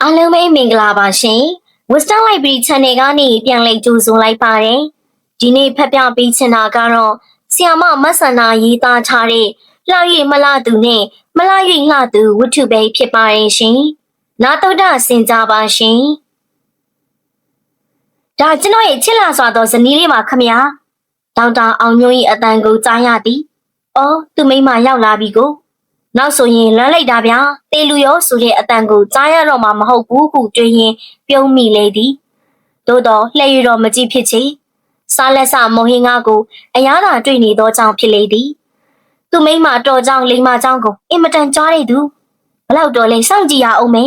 အားလုံးပဲမင်္ဂလာပါရှင် Wisdom Library Channel ကနေပြန်လည်ကြိုဆိုလိုက်ပါတယ်ဒီနေ့ဖတ်ပြပေးချင်တာကတော့ဆီယာမမဆန္ဒရေးသားထားတဲ့လှ၍မလှသူနဲ့မလှ၍လှသူဝတ္ထုပဲဖြစ်ပါတယ်ရှင်နာတုဒ္ဒဆင်ကြပါရှင်ဒါကျွန်တော်ရဲ့ချစ်လာစွာသောဇနီးလေးပါခမညာဒေါက်တာအောင်ညွန့်၏အတန်ကိုကြားရသည်အော်သူမိမရောက်လာပြီကိုနောက်ဆိုရင်လွမ်းလိုက်တာဗျာတေလူရောဆိုတဲ့အတန်ကိုကြားရတော့မှမဟုတ်ဘူးဟုတွေးရင်ပြုံးမိလေသည်သို့တော့လှည့်ရတော့မကြည့်ဖြစ်ချေစားလက်စမုံဟင်းကားကိုအရာသာတွေ့နေသောကြောင့်ဖြစ်လေသည်သူမိမတော်ကြောင့်လိမ္မာကြောင့်ကိုအင်မတန်ကြားရသူဘလောက်တော်လဲစောင့်ကြည့်ရအောင်မေ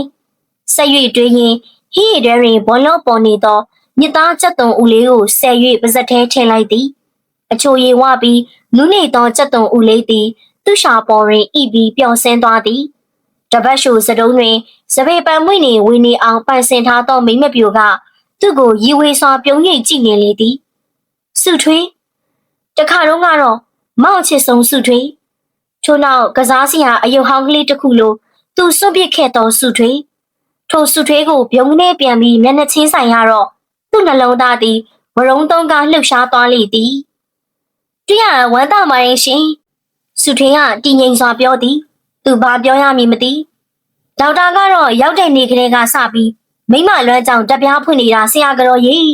ဆက်၍တွေးရင်ဟီးရဲရင်ဘောလုံးပေါ်နေသောမြစ်သားချက်သွန်ဦးလေးကိုဆဲ၍ပါဇက်ထဲထည့်လိုက်သည်အချိုရည်ဝပြီးနူးနေသောချက်သွန်ဦးလေးသည်သူ့ရှာပေါ်တွင်ဤပြီးပျော်ဆင်းသွားသည်တပတ်ရှုစတုံးတွင်စပယ်ပန်မွေ့နေဝင်းနေအောင်ပန်ဆင်ထားသောမိမပြိုကသူ့ကိုရီဝေစွာပြုံးရိပ်ကြည့်နေလေသည်စုထွေးတခါတော့ကတော့မောင်ချစ်ဆုံးစုထွေးထို့နောက်ကစားစရာအယုတ်ဟောင်းကလေးတစ်ခုလိုသူစွန့်ပစ်ခဲ့သောစုထွေးထိုစုထွေးကိုပြုံးနေပြန်ပြီးမျက်နှာချင်းဆိုင်ရတော့သူ့နှလုံးသားသည်ဝရုံသုံးကားလှုပ်ရှားသွားလေသည်တွေ့ရဝမ်းသာပါရဲ့ရှင်စုထွေးကတည်ငြိမ်စွာပြောသည်သူဘာပြောရမည်မသိဒေါက်တာကတော့ရောက်တဲ့နေ့ကလေးကစပြီးမိမလွမ်းကြောင်တက်ပြားဖွင့်နေတာဆရာကြော်ကြီး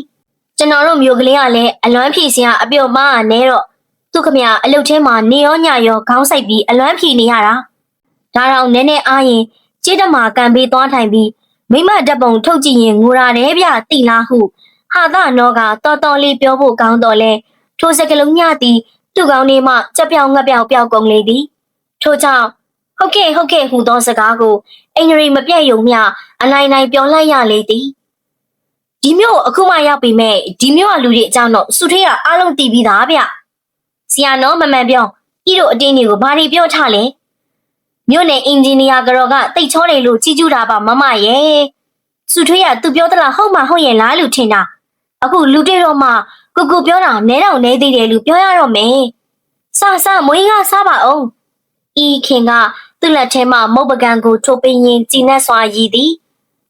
ကျွန်တော်တို့မျိုးကလေးကလည်းအလွမ်းဖြည့်စရာအပြုတ်မအနေတော့သူခမရအလုတ်ထဲမှာနေရောညရောခေါင်းဆိုင်ပြီးအလွမ်းဖြည့်နေရတာဒါတော့နည်းနည်းအားရင်ကြေးတမာကန်ပေးသွားထိုင်ပြီးမိမဓာတ်ပုံထုတ်ကြည့်ရင်ငိုရတယ်ဗျတိလားဟုဟာသနောကတော်တော်လေးပြောဖို့ကောင်းတော့လဲထိုစကလုံးညသည်သူ့ကောင်းလေးမှကြက်ပြောင်ငှက်ပြောင်ပျောက်ကုန်လေသည်ထို့ကြောင့်ဟုတ်ကဲ့ဟူသောစကားကိုအင်္ဂရိမပြတ်ယုံမျှအနိုင်နိုင်ပြောလိုက်ရလေသည်ဒီမျိုးအခုမှရောက်ပြီမဲ့ဒီမျိုးကလူတွေအကြောင်းတော့စုထေးကအားလုံးသိပြီးသားဗျဆရာတော်မမှန်ပြောဤတို့အတင်းတွေကိုဘာတွေပြောထားလဲမြို့နယ်အင်ဂျင်နီယာကြော်ကတိတ်ချောတယ်လို့ကြီးကျူးတာပါမမရဲ့စုထွေးကသူပြောသလားဟုတ်မှဟုတ်ရဲ့လားလို့ထင်တာအခုလူတွေတော့မှကိုပြောတာနဲတော့နဲသေးတယ်လို့ပြောရတော့မယ်စမွေးကစားပါအောင်ဤခင်ကသူ့လက်ထဲမှမုတ်ပကံကိုထိုးပင်းရင်ကြည်နက်စွာရည်သည်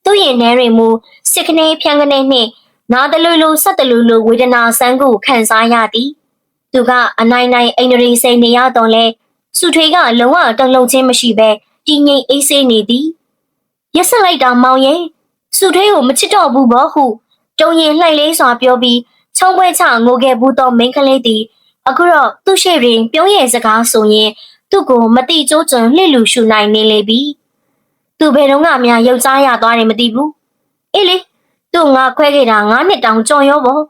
သူ့ရင်ထဲတွင်မူစစ်ကနေဖြန်းကနေနှင့်နားတလူလူဆက်တလူလူဝေဒနာဆန်းကိုခံစားရသည်သူကအနိုင်နိုင်အိန္ဒြေစိန်နေရတော့လဲစုထွေးကလုံးဝတုံလုံးချင်းမရှိပဲတည်ငြိမ်အေးဆေးနေသည်ရက်ဆက်လိုက်တာမောင်ရဲ့စုထွေးကိုမချစ်တော့ဘူးဘောဟုတုံရင်လှိုက်လေးစွာပြောပြီးချုံပွဲချငိုခဲ့ဘူးသောမိန်းကလေးသည်အခုတော့သူ့ရှိတွင်ပြုံးရည်စကားဆိုရင်သူ့ကိုမတိကျိုးကျွန်းလှစ်လူရှူနိုင်နေလေပြီသူဘယ်တော့မှယောက်ျားရသွားတယ်မသိဘူးအေးလေသူ့ငါခွဲခဲ့တာ9နှစ်တောင်ကြော်ရောပေါ့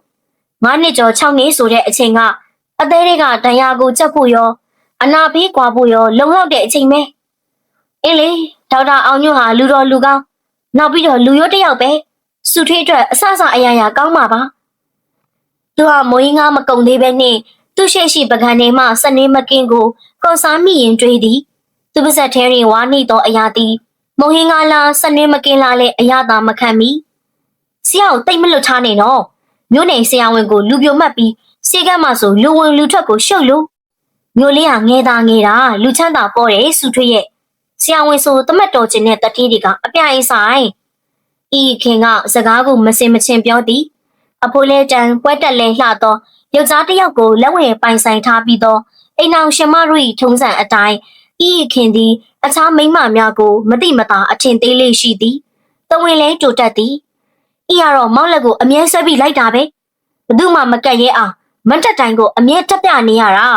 9နှစ်ကျော်6နှစ်ဆိုတဲ့အချိန်ကအသေးတွေကဒဏ်ရာကိုချက်ဖို့ရောအနာဖေးကွာဖို့ရောလုံလောက်တဲ့အချိန်ပဲအေးလေဒေါက်တာအောင်ညွန့်ဟာလူတော်လူကောင်းနောက်ပြီးတော့လူရိုးတစ်ယောက်ပဲစုထွေးအတွက်အဆအရာရာကောင်းမှာပါသူကမွေးငါမကုံသေးပဲနဲ့သူ့ရှိပကံထဲမှစနေမကင်းကိုကော်စားမိရင်တွေးသည်သူပါဇက်ထဲတွင်ဝါနေသောအရာသည်မုံဟင်းကားလားစနေမကင်းလားလဲအရာသာမခံမီဆရာကိုတိတ်မလွတ်ထားနေတော့မြို့နယ်ဆရာဝန်ကိုလူပြိုမှတ်ပြီးစေကမ်းမှဆိုလူဝင်လူထွက်ကိုရှုပ်လို့မြို့လေးကငဲတာလူချမ်းသာပေါ်တယ်စုထွေးရဲ့ဆရာဝန်ဆိုတမတ်တော်ခြင်းနဲ့တတိတွေကအပြိုင်ဆိုင်ဤခင်ကစကားကိုမစင်မချင်းပြောသည်အဖိုးလဲတန်ပွဲတက်လဲလှသောယောက်ျားတစ်ယောက်ကိုလက်ဝဲပိုင်ဆိုင်ထားပြီးသောအိမ်အောင်ရှင်မတို့၏ထုံးစံအတိုင်းဤခင်သည်အခြားမိန်းမများကိုမတိမတာအထင်သေးလေးရှိသည်တဝင်လဲတိုတက်သည်ဤရတော့မောက်လက်ကိုအမြဲဆွဲပြီးလိုက်တာပဲဘသူမှမကက်ရဲအောင်မတ်တက်တိုင်းကိုအမြဲတက်ပြနေရတာ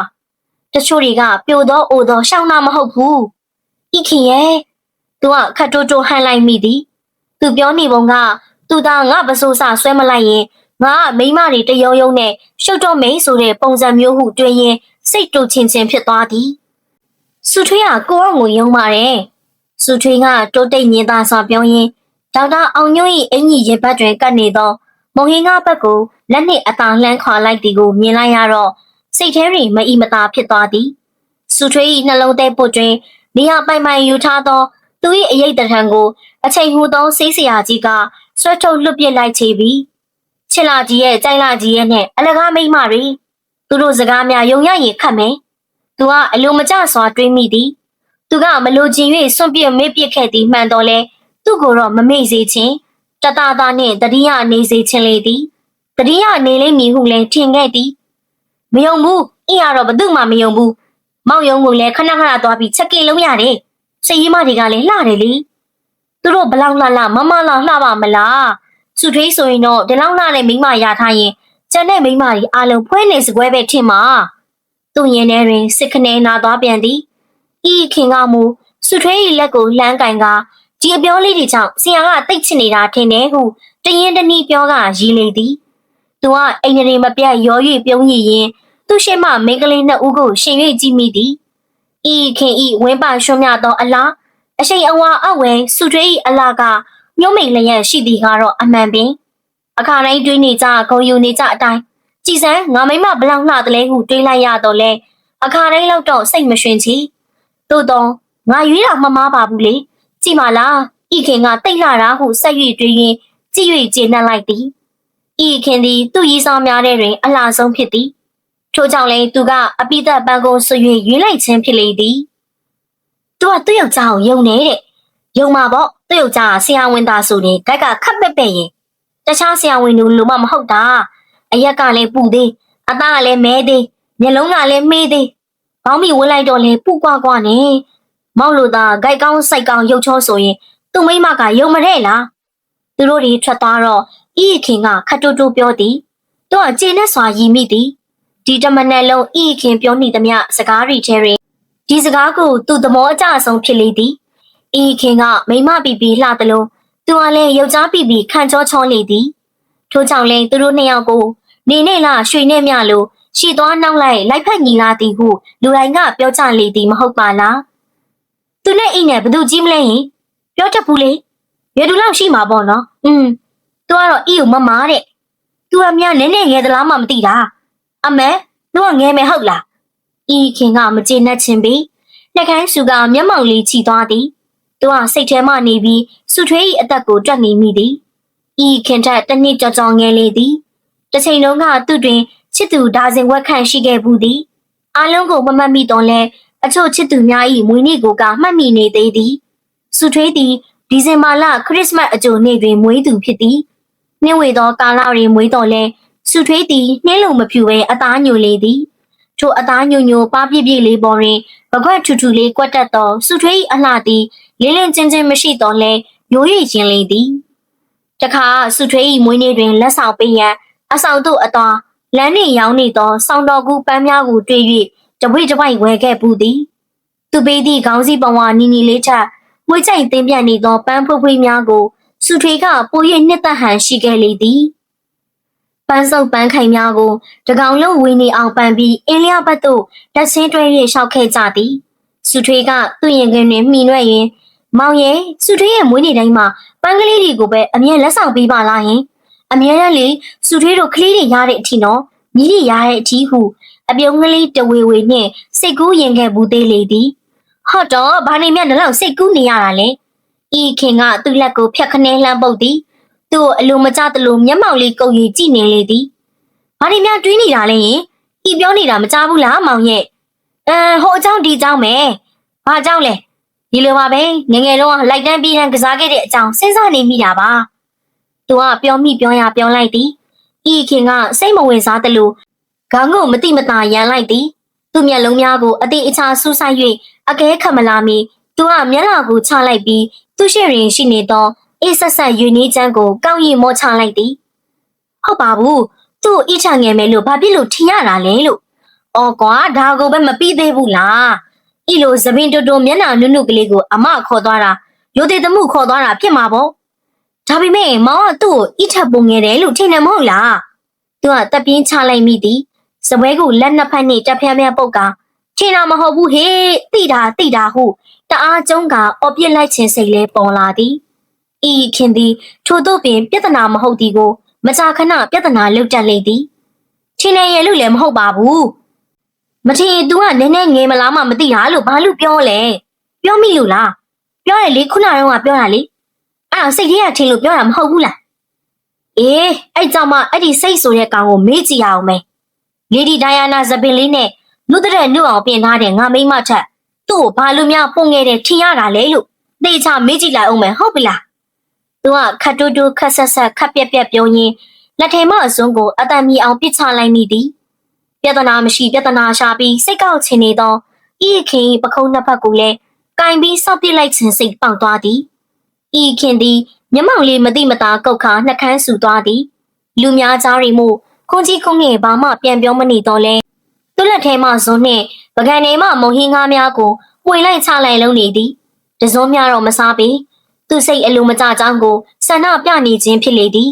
တချို့တွေကပြိုသောအိုသောရှောင်းတာမဟုတ်ဘူးဤခင်ရဲ့သူကခတ်တိုးတိုးဟန်လိုက်မိသည်သူပြောနေပုံကသူသားငါပစိုးစဆွဲမလိုက်ရင်ငါမိမတွေတယုံယုံနဲ့ရှုပ်တော့မိန်ဆိုတဲ့ပုံစံမျိုးဟုတွေးရင်စိတ်တူချင်းဖြစ်သွားသည်စုထွေးကကိုရောငိုယုံပါတယ်စုထွေးကတိုးတိတ်ညင်သားစွာပြောရင်းဒေါက်တာအောင်ညွန့်၏အင်ကြီးရင်ဘတ်တွင်ကပ်နေသောမုံဟင်းကားဘက်ကိုလက်နှင့်အသာလှမ်းခွာလိုက်သည်ကိုမြင်လိုက်ရတော့စိတ်ထဲတွင်မအီမသာဖြစ်သွားသည်စုထွေး၏နှလုံးထဲပုတ်တွင်နေရာပိုင်ယူထားသောသူ၏အရေးတထံကိုအချိန်ဟူသောဆေးဆရာကြီးကဆွဲထုတ်လွတ်ပစ်လိုက်ချေပြီးချစ်လာကြီးရဲ့ကြိုင်လာကြီးရဲ့နဲ့အလကားမိမတွေသူတို့စကားများယုံရရင်ခတ်မယ်သူကအလိုမကျစွာတွေးမိသည်သူကမလိုချင်၍စွန့်ပစ်မေ့ပစ်ခဲ့သည်မှန်တော်လဲ သူ့ကိုတော့မမေ့စေခြင်းတတသားနှင့်တတိယနေစေခြင်းလေသည်တတိယနေလိမ့်မည်ဟုလည်းထင်ခဲ့သည်မယုံဘူးအင်းကတော့ဘသူမှမယုံဘူးမောင်ယုံကိုလည်းခဏခဏသွားပြီးချက်ကေလုံးရတယ်စိတ်ရည်မတွေကလည်းလှတယ်လေသူတို့ဘလောက်လှမမလောက်လှပါမလားစုထွေးဆိုရင်တော့ဒီလောက်လှတဲ့မိမရထားရင်ကျန်တဲ့မိမတွေအားလုံးဖွဲနေစကွဲပဲထင်မှာသူ့ရင်ထဲတွင်စစ်ခနဲနာသွားပြန်သည်ဤခင်ကမူစုထွေး၏လက်ကိုလှမ်းကင်ကဒီအပြောလေးတွေကြောင့်ဆရာကတိတ်ချနေတာထင်တယ်ဟုတရင်တနည်းပြောကရီလေသည်သူကအိမ်ရီမပြတ်ရော၍ပြုံးရည်ရင်သူရှိမှမိန်းကလေးနှစ်ဦးကိုရှင်၍ကြည့်မိသည်ဤခင်ဤဝင်းပါရွှံ့မြသောအလားအရှိန်အဝါအဝဲစုထွေး၏အလားကညှို့မိန်လျက်ရှိသည်ကတော့အမှန်ပင်အခါတိုင်းတွေးနေကြဂုံယူနေကြအတိုင်းကြည်စမ်းငါမိမဘလောက်လှတလဲဟုတွေးလိုက်ရတော့လဲအခါတိုင်းလောက်တော့စိတ်မရွှင်ချီသို့တော့ငါရွေးတာမမားပါဘူးလေကြည်မလားဤခင်ကတိတ်လာတာဟုဆက်၍တွေးရင်ကြည့်၍ကျေနပ်လိုက်သည်ဤခင်သည်သူ့ရီးစားများတဲ့တွင်အလှဆုံးဖြစ်သည်ထို့ကြောင့်လည်းသူကအပိသက်ပန်းကုန်းဆွ၍ရွေးလိုက်ခြင်းဖြစ်လေသည်သူကသူ့ယောက်ျားကိုယုံနေတဲ့ယုံမှာပေါ့သူ့ယောက်ျားဆရာဝန်သားဆိုရင်ဂိုက်ကခက်ပက်ပက်ရင်တခြားဆရာဝန်တို့လိုမှမဟုတ်တာအရက်ကလည်းပူသေးအသားကလည်းမဲသေးမျက်လုံးကလည်းမေးသေးဘောင်းမီဝန်းလိုက်တော့လည်းပူကွာကွာနဲ့မောက်လို့သာဂိုက်ကောင်းစိုက်ကောင်းရုပ်ချောဆိုရင်သူ့မိမကယုံမတဲ့လားသူတို့တွေထွက်သွားတော့ဤခင်ကခတ်တိုးတိုးပြောသည်သူကကျေနပ်စွာရည်မိသည်ဒီတမနက်လုံးဤခင်ပြောနေသမျှစကားတွေထဲတွင်ဒီစကားကိုသူ့သဘောအကျဆုံးဖြစ်လေသည်ဤခင်ကမိမပီပီလှသလိုသူကလည်းယောက်ျားပီပီခံချောချောလေသည်ထို့ကြောင့်လည်းသူတို့နှစ်ယောက်ကိုနေနဲ့လားရွှေနဲ့မြလို့ရှီသွားနှောက်လိုက်ဖက်ညီလာသည်ဟုလူတိုင်းကပြောကြလေသည်မဟုတ်ပါလားသူနဲ့အိနဲ့ဘသူကြီးမလဲဟင်ပြောတတ်ဘူးလေရွယ်သူလောက်ရှိမှာပေါ့နော်သူကတော့ဤကိုမမားတဲ့သူကများနည်းနည်းငယ်သလားမှမသိတာအမဲသူကငယ်မယ်ဟုတ်လားဤခင်ကမကျေနပ်ခြင်းပြီးနှက်ခိုင်းစုကမျက်မှောင်လေးချီသွားသည်သူကစိတ်ထဲမှနေပြီးစုထွေး၏အသက်ကိုတွက်နေမိသည်ဤခင်ထက်တစ်နှစ်ကြော်ကြော်ငယ်လေသည်တစ်ချိန်လုံးကသူ့တွင်ချစ်သူဒါဇင်ဝက်ခန့်ရှိခဲ့ဘူးသည်အားလုံးကိုမမှတ်မိတော့လဲအချို့ချစ်သူများ၏မွေးနေ့ကိုကမှတ်မိနေသေးသည်စုထွေးသည်ဒီဇင်ဘာလခရစ်စမတ်အကြိုနေ့တွင်မွေးသူဖြစ်သည်နှင်းဝေသောကာလတွင်မွေးတော်လဲစုထွေးသည်နှင်းလုံးမဖြူပဲအသားညိုလေသည်ထိုအသားညိုညိုပါပြည့်ပြည့်လေးပေါ်တွင်ပကွက်ထူထူလေးကွက်တက်သောစုထွေး၏အလှသည်လင်းလင်းချင်းချင်းမရှိတော့လဲရိုးရည်ချင်းလေသည်တခါစုထွေး၏မွေးနေ့တွင်လက်ဆောင်ပေးရန်အဆောင်သို့အသွားလမ်းနှင့်ရောင်းနေသောဆောင်းတော်ကူပန်းများကိုတွေ့၍တပွေ့တပိုက်ဝဲခဲ့ပူသည်သူပေးသည့်ခေါင်းစည်းပဝါနီနီလေးထက်မွေးကြိုင်သင်းပြတ်နေသောပန်းဖွေးဖွေးများကိုစုထွေးကပို၍နှစ်သက်ဟန်ရှိခဲ့လေသည်ပန်းစုပ်ပန်းခိုင်များကိုတကောင်လုံးဝင်းနေအောင်ပန်းပြီးအင်းလျာဘက်သို့လက်ဆင်းတွဲ၍ရှောက်ခဲ့ကြသည်စုထွေးကသူ့ရင်ခွင်တွင်မှီနှွဲ့ရင်မောင်ရဲ့စုထွေးရဲ့မွေးနေ့တိုင်းမှာပန်းကလေးတွေကိုပဲအမြဲလက်ဆောင်ပေးပါလားယင်အမြဲတမ်းလေစုထွေးတို့ကလေးတွေရတဲ့အထိနော်မြည်ရရတဲ့အထိဟုအပြုံးကလေးတဝေဝေနှင့်စိတ်ကူးရင်ခဲ့ဘူးသေးလေသည်ဟော့တော့ဘာနေမြတ်တော့စိတ်ကူးနေရတာလဲဤခင်ကသူ့လက်ကိုဖြတ်ခနဲလှမ်းပုတ်သည်သူ့ကိုအလိုမကျသလိုမျက်မှောင်လေးကုပ်၍ကြည့်နေလေသည်ဘာနေမြတ်တွေးနေတာလဲယင်ဤပြောနေတာမကြားဘူးလားမောင်ရဲ့ဟိုအကြောင်းဒီအကြောင်းပဲဘာကြောင့်လဲဒီလိုပါပဲငငယ်တော့လိုက်တန်းပြီးတန်းကစားခဲ့တဲ့အကြောင်းစဉ်းစားနေမိတာပါသူကပြောမိပြောရပြောလိုက်သည်ဤခင်ကစိတ်မဝင်စားသလိုခေါင်းကိုမတိမတာရန်လိုက်သည်သူ့မျက်လုံးများကိုအသေးအချာဆူဆိုင်၍အကဲခတ်မလာမီသူကမျက်နှာကိုချလိုက်ပြီးသူ့ရှိရင်ရှိနေသောအေးဆက်ဆက်ရွေနေချမ်းကိုကောင်းရင်မောချလိုက်သည်ဟုတ်ပါဘူးသူ့အိချငယ်မယ်လို့ဘာဖြစ်လို့ထင်ရတာလဲလို့အော်ကွာဒါကိုပဲမပြီးသေးဘူးလားဤလိုသပင်တူတူမျက်နှာနုနုကလေးကိုအမခေါ်သွားတာရိုသေသမှုခေါ်သွားတာဖြစ်မှာပေါ့ဒါပေမဲ့မောင်ကသူ့ကိုအိထပ်ပုံငယ်တယ်လို့ထင်တယ်မဟုတ်လားသူကတပ်ပြင်းချလိုက်မိသည်စပွဲကိုလက်နှစ်ဖက်နှင့်တက်ဖျန်းဖျန်းပုတ်ကထင်တာမဟုတ်ဘူးဟေးတိတာဟုတအားကျုံးကအော်ပြစ်လိုက်ခြင်းစိတ်လဲပေါ်လာသည်ဤခင်သည်ထို့သို့ပင်ပြဿနာမဟုတ်သည်ကိုမကြာခဏပြဿနာလုတ်တက်လေသည်ထင်နေရလို့လည်းမဟုတ်ပါဘူးမထင် तू ကနည်းနည်းငယ်မလားမှမသိတာလို့ဘာလို့ပြောလဲပြောမိလို့လားပြောရလေခုနကတော့ပြောတာလေအဲ့ဒါစိတ်ထဲကထင်လို့ပြောတာမဟုတ်ဘူးလားအေးအဲ့ကြောင့်မှအဲ့ဒီစိတ်ဆိုတဲ့ကောင်ကိုမေးကြည့်ရအောင်မယ်လေဒီဒိုင်ယာနာဇပင်လေးနဲ့နုတဲ့နုအောင်ပြင်ထားတဲ့ငါမိမထက်သူ့ကိုဘာလို့များပုံငယ်တဲ့ထင်ရတာလဲလို့သိချမေးကြည့်လိုက်အောင်မယ်ဟုတ်ပြီလား သူကခတ်တူးတူးခတ်ဆက်ဆက်ခတ်ပြက်ပြက်ပြောရင်းလက်ထဲမှအစွန်းကိုအတန်မီအောင်ပစ်ချလိုက်မိသည်ပြဿနာမရှိပြဿနာရှာပြီးစိတ်ကောက်ချင်နေသောဤခင်ပခုံးနှစ်ဖက်ကိုလည်းကင်ပြီးဆောက်ပစ်လိုက်ခြင်းစိတ်ပေါက်သွားသည်ဤခင်သည်မျက်မှောင်လေးမတိမတာကုတ်ခါနှက်ခမ်းဆူသွားသည်လူများကြားရီမှုခွန်ကြီးခုံငယ်ဘာမှပြန်ပြောမနေတော့လဲသူ့လက်ထဲမှဇွန်းနှင့်ပကံထဲမှမုံဟင်းငါးများကိုပွေလိုက်ချလိုက်လုံးနေသည်တစုံများတော့မစားပေသူစိတ်အလိုမကျကြောင်းကိုဆန္ဒပြနေခြင်းဖြစ်လေသည်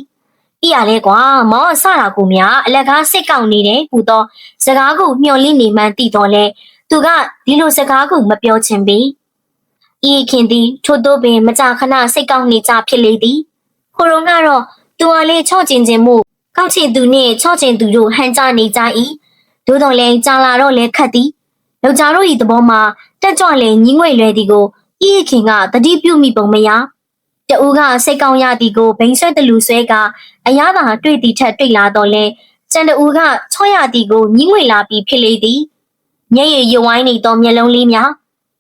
ဤရလဲကွာမောင်ဆတာကိုများအလက်ကားစိတ်ကောက်နေတယ်ဟူသောစကားကိုမျှော်လင့်နေမှန်းသိတော့လဲသူကဒီလိုစကားကိုမပြောချင်ပေဤခင်သည်ထို့သောပင်မကြာခဏစိတ်ကောက်နေကြဖြစ်လေသည်ခိုရုံကတော့သူအလေးချော့ကျင်ခြင်းမှုကောက်ချင်သူနှင့်ချော့ကျင်သူတို့ဟန်ကြနေကြ၏သို့တော်လည်းကြာလာတော့လဲခတ်သည်ယောက်ျားတို့၏သဘောမှာတက်ကြွလဲညင်းငွေလွယ်သည်ကိုဤခင်ကတတိပြုမိပုံမရတဦးကစိတ်ကောင်းရသည်ကိုဘိန်းဆွဲတလူဆွဲကအရသာတွေ့သည်ထက်တွေ့လာတော့လဲကျန်တဦးကချော့ရသည်ကိုညင်းငွေလာပြီးဖြစ်လေသည်မျက်ရည်ယဝိုင်းနေသောမျက်လုံးလေးများ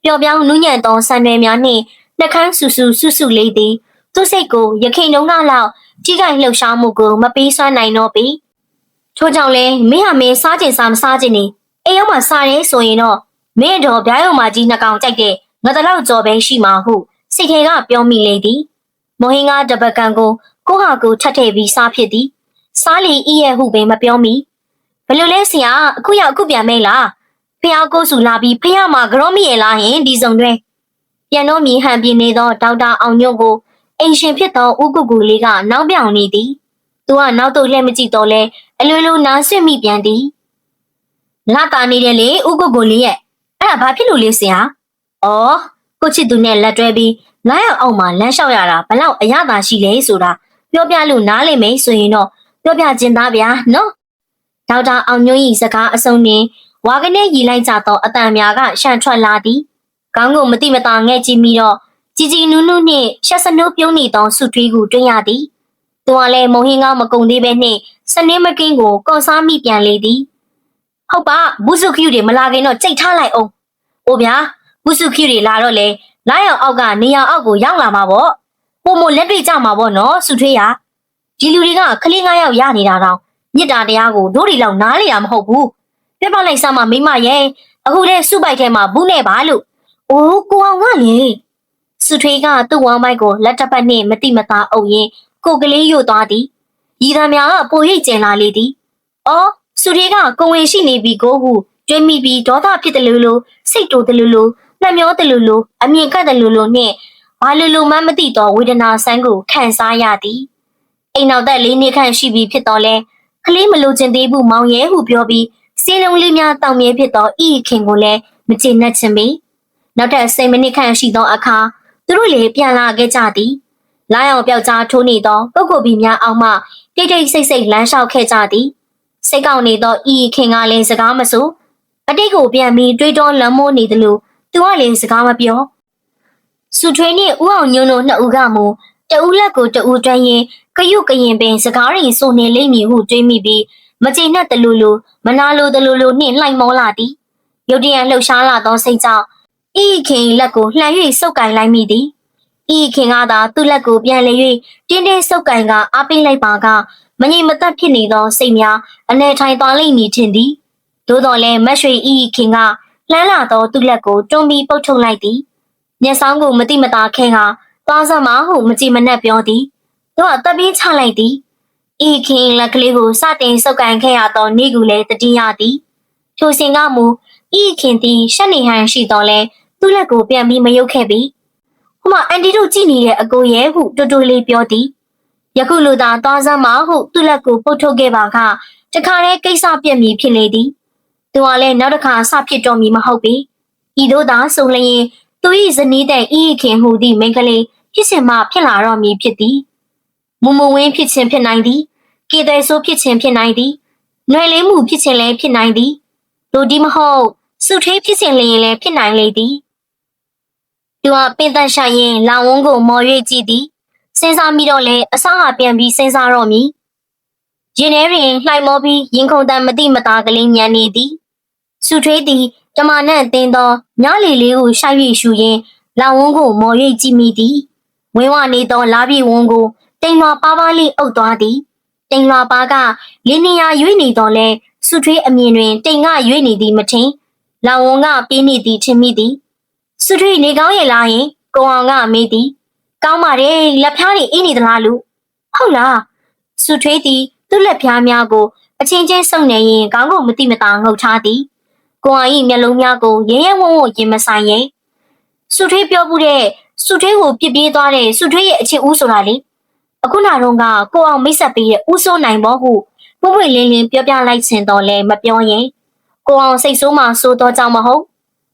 ပျော်ပြောင်းနူးညံ့သောဆံရွယ်များနှင့်နှခမ်းဆူဆူဆူဆူလေးသည်သူ့စိတ်ကိုရခိန်တုံးကလောက်ကြီးကိုင်လှုပ်ရှားမှုကိုမပေးစွမ်းနိုင်တော့ပြီထို့ကြောင့်လဲမင်းဟာမင်းစားကျင်စားမစားကျင်နေအိမ်ရောက်မှစားရဲဆိုရင်တော့မင်းတော်ဗျာရုံမကြီးနှစ်ကောင်ကြိုက်တဲ့ငါတလောက်ကြော်ပဲရှိမှာဟုစိတ်ထဲကပြောမိလေသည်မော်ဟင်းကားတပတ်ကန်ကိုကိုဟာကိုထပ်ထည့်ပြီးစားဖြစ်သည်စားလီဤရဲ့ဟုပင်မပြောမိဘယ်လိုလဲဆရာအခုရောက်အခုပြန်မဲလားဖះကိုစုလာပြီးဖះမှာကြောမိရဲ့လားဟင်ဒီစုံတွဲပြန်တော့မြင်ဟန်ပြနေသောဒေါက်တာအောင်ညွန့်ကိုအိမ်ရှင်ဖြစ်သောဦးကုကူလေးကနောက်ပြောင်နေသည်သူကနောက်တော့လှည့်မကြည့်တော့လဲအလွယ်လိုနားဆွင့်မိပြန်သည်လာတာနေတယ်လေဦးကုကူလေးရဲ့အဲ့ဒါဘာဖြစ်လို့လဲဆရာဩကိုချစ်သူနဲ့လက်တွဲပြီးလာရောက်အောင်မှလမ်းလျှောက်ရတာဘလောက်အရသာရှိလဲဆိုတာပြောပြလို့နားလည်မယ်ဆိုရင်တော့ပြောပြခြင်းသားဗျာနော်ဒေါက်တာအောင်ညွန့်၏စကားအဆုံးတွင်ဝါကနေရီလိုက်ကြသောအတန်များကရှန်ထွက်လာသည်ခေါင်းကိုမတိမတာငဲ့ကြည့်ပြီးတော့ជីជីနူးနူးနှင့်ရှက်စနိုးပြုံးနေသောစုထွေးကိုတွင်းရသည်သူကလည်းမုံဟင်းကားမကုံသေးပဲနှင့်စနင်းမကင်းကိုကော်စားမိပြန်လေသည်ဟုတ်ပါဘူးစုခယူတွေမလာခင်တော့ကြိတ်ထားလိုက်အောင်။အိုဗျာဘူးစုခယူတွေလာတော့လေလာရောက်အောက်ကနေရာအောက်ကိုရောက်လာမှာပေါ့။ပုံမလက်တွေ့ကြမှာပေါ့နော်စုထွေးရ။ဒီလူတွေကခလေး9ယောက်ရနေတာတော့မြစ်တာတရားကိုတို့တွေလောက်နားလေတာမဟုတ်ဘူး။ပြပလိုက်စမ်းမမိမရဲ့အခုတည်းစုပိုက်ထဲမှာဘူးနဲ့ပါလို့။အိုးကိုအောင်ကလေစုထွေးကသူ့ဝမ်းမိုက်ကိုလက်တစ်ပတ်နှင့်မတိမသားအုပ်ရင်းကိုကလေးရွတ်သွားသည်။ရီသားများကပိုရိတ်ကျင်လာလေသည်။အော်စုထွေးကကိုဝင်ရှိနေပြီကိုဟုကျွေးမိပြီးဒေါသဖြစ်တယ်လို့စိတ်တိုးတယ်လို့နှမျောတယ်လို့အမြင်ကတ်တယ်လို့နှင့်ဘာလို့မှမသိတော့ဝေဒနာဆန်းကိုခံစားရသည်အိမ်နောက်သက်၄နှစ်ခန့်ရှိပြီဖြစ်တော့လဲကလေးမလိုချင်သေးဘူးမောင်ရဲဟုပြောပြီးစီးလုံးလေးများတောင်မြဲဖြစ်သောဤခင်ကိုလည်းမကျေနပ်ချင်ပေနောက်ထပ်10မိနစ်ခန့်ရှိသောအခါသူတို့လည်းပြန်လာခဲ့ကြသည်လာရောက်ပျောက်ကြားထိုးနေသောပုဂ္ဂိုလ်ပြီးများအောက်မှတိတ်တိတ်ဆိတ်ဆိတ်လမ်းလျှောက်ခဲ့ကြသည်စိတ်ကောက်နေသောဤခင်ကလည်းစကားမဆိုအတိတ်ကိုပြန်ပြီးတွေးတောလမ်းမိုးနေသလိုသူကလည်းစကားမပြောစုထွေးနှင့်ဦးအောင်ညွန့်တို့နှစ်ဦးကမူတဦးလက်ကိုတဦးတွန်းရင်းကရုကရင်ပင်စကားရင်ဆိုနေလိမ့်မည်ဟုတွေးမိပြီးမကျေနပ်တလူလူမနာလိုတလူလူနှင့်လှိုက်မောလာသည်ရုတ်တရက်လှုပ်ရှားလာသောစိတ်ကြောင့်ဤခင်လက်ကိုလှန်၍စုပ်ကင်လိုက်မိသည်ဤခင်ကသာသူ့လက်ကိုပြန်လေ၍တင်းတင်းစုပ်ကင်ကအားပေးလိုက်ပါကမငြိမ်မသက်ဖြစ်နေသောစိတ်များအနေထိုင်သွားလိမ့်မည်ထင်သည်သို့တော်လည်းမတ်ရွှေဤခင်ကလှမ်းလာသောသူ့လက်ကိုတွန်းပြီးပုတ်ထုတ်လိုက်သည်မျက်စောင်းကိုမတိမတာခဲကသွားစမ်းမဟုမကြည်မနှက်ပြောသည်သူကတပ်ပြီးချလိုက်သည်ဤခင်လက်ကလေးကိုစတင်စုပ်ကန်ခဲ့ရသောနေ့ကူလည်းတတိယသည်ထိုစဉ်ကမူဤခင်သည်ရှက်နေဟန်ရှိတော်လဲသူ့လက်ကိုပြန်ပြီးမယုတ်ခဲ့ပြီဟိုမှာအန်တီတို့ကြည့်နေတဲ့အကိုရဲ့ဟုတူတူလေးပြောသည်ယခုလိုသာသွားစမ်းမဟုသူ့လက်ကိုပုတ်ထုတ်ခဲ့ပါကတခါတည်းကိစ္စပြက်မည်ဖြစ်လေသည်သူကလည်းနောက်တစ်ခါစဖြစ်တော်မူမဟုတ်ပြီဤတို့သာဆိုလျင်သူ၏ဇနီးတဲ့ဤခင်ဟူသည့်မိန်းကလေးဖြစ်စဉ်မှဖြစ်လာတော့မည်ဖြစ်သည်မမဝင်းဖြစ်ခြင်းဖြစ်နိုင်သည်ကေတဲ့ဆိုးဖြစ်ခြင်းဖြစ်နိုင်သည်နှွယ်လေးမှုဖြစ်ခြင်းလည်းဖြစ်နိုင်သည်တို့ဒီမဟုတ်စုထေးဖြစ်ခြင်းလည်းဖြစ်နိုင်လေသည်သူကပင်သက်ရှာရင်လောင်ဝန်းကိုမော်၍ကြည့်သည်စဉ်းစားမိတော့လဲအစဟာပြန်ပြီးစဉ်းစားတော့မည်ရင်ထဲတွင်လှိုက်မောပြီးရင်ခုန်တန်မတိမတာကလေးညံနေသည်စုထွေးသည်တမနန့်တင်းသောညလီလေးကိုရှိုက်၍ရှူရင်းလောင်ဝန်းကိုမော်၍ကြည့်မိသည် ဝင်းဝနေသောလာပြီဝန်းကိုတိမ်လွာပါးပါးလေးအုပ်သွားသည်တိမ်လွာပါးကလင်းနေရရွေးနေတော့လဲစုထွေးအမြင်တွင်တိမ်ကရွေးနေသည်မထင်လောင်ဝန်းကပြေးနေသည်ထင်မိသည်စုထွေးနေကောင်းရဲ့လားယင်ကိုအောင်ကမေးသည်ကောင်းပါတယ်လက်ဖျားတွေအေးနေသလားလူဟုတ်လားစုထွေးသည်သူ့လက်ဖျားများကိုအချင်းချင်းစုံနေရင်ခေါင်းကိုမတိမတာငုတ်ထားသည်ကိုအောင်၏မျက်လုံးများကိုရဲရဲဝံ့ဝံ့ရင်မဆိုင်ရင်စုထွေးပြောမှုတဲ့စုထွေးကိုပြစ်ပြေးသွားတဲ့စုထွေးရဲ့အချစ်ဦးဆိုတာလေအခုနောက်တော့ကကိုအောင်မိတ်ဆက်ပေးတဲ့ဦးစိုးနိုင်ဘောဟုပွင့်ပွင့်လင်းလင်းပြောပြလိုက်ခြင်းတော့လဲမပြောရင်ကိုအောင်စိတ်ဆိုးမှဆိုးတော့ကြောင်မဟုတ်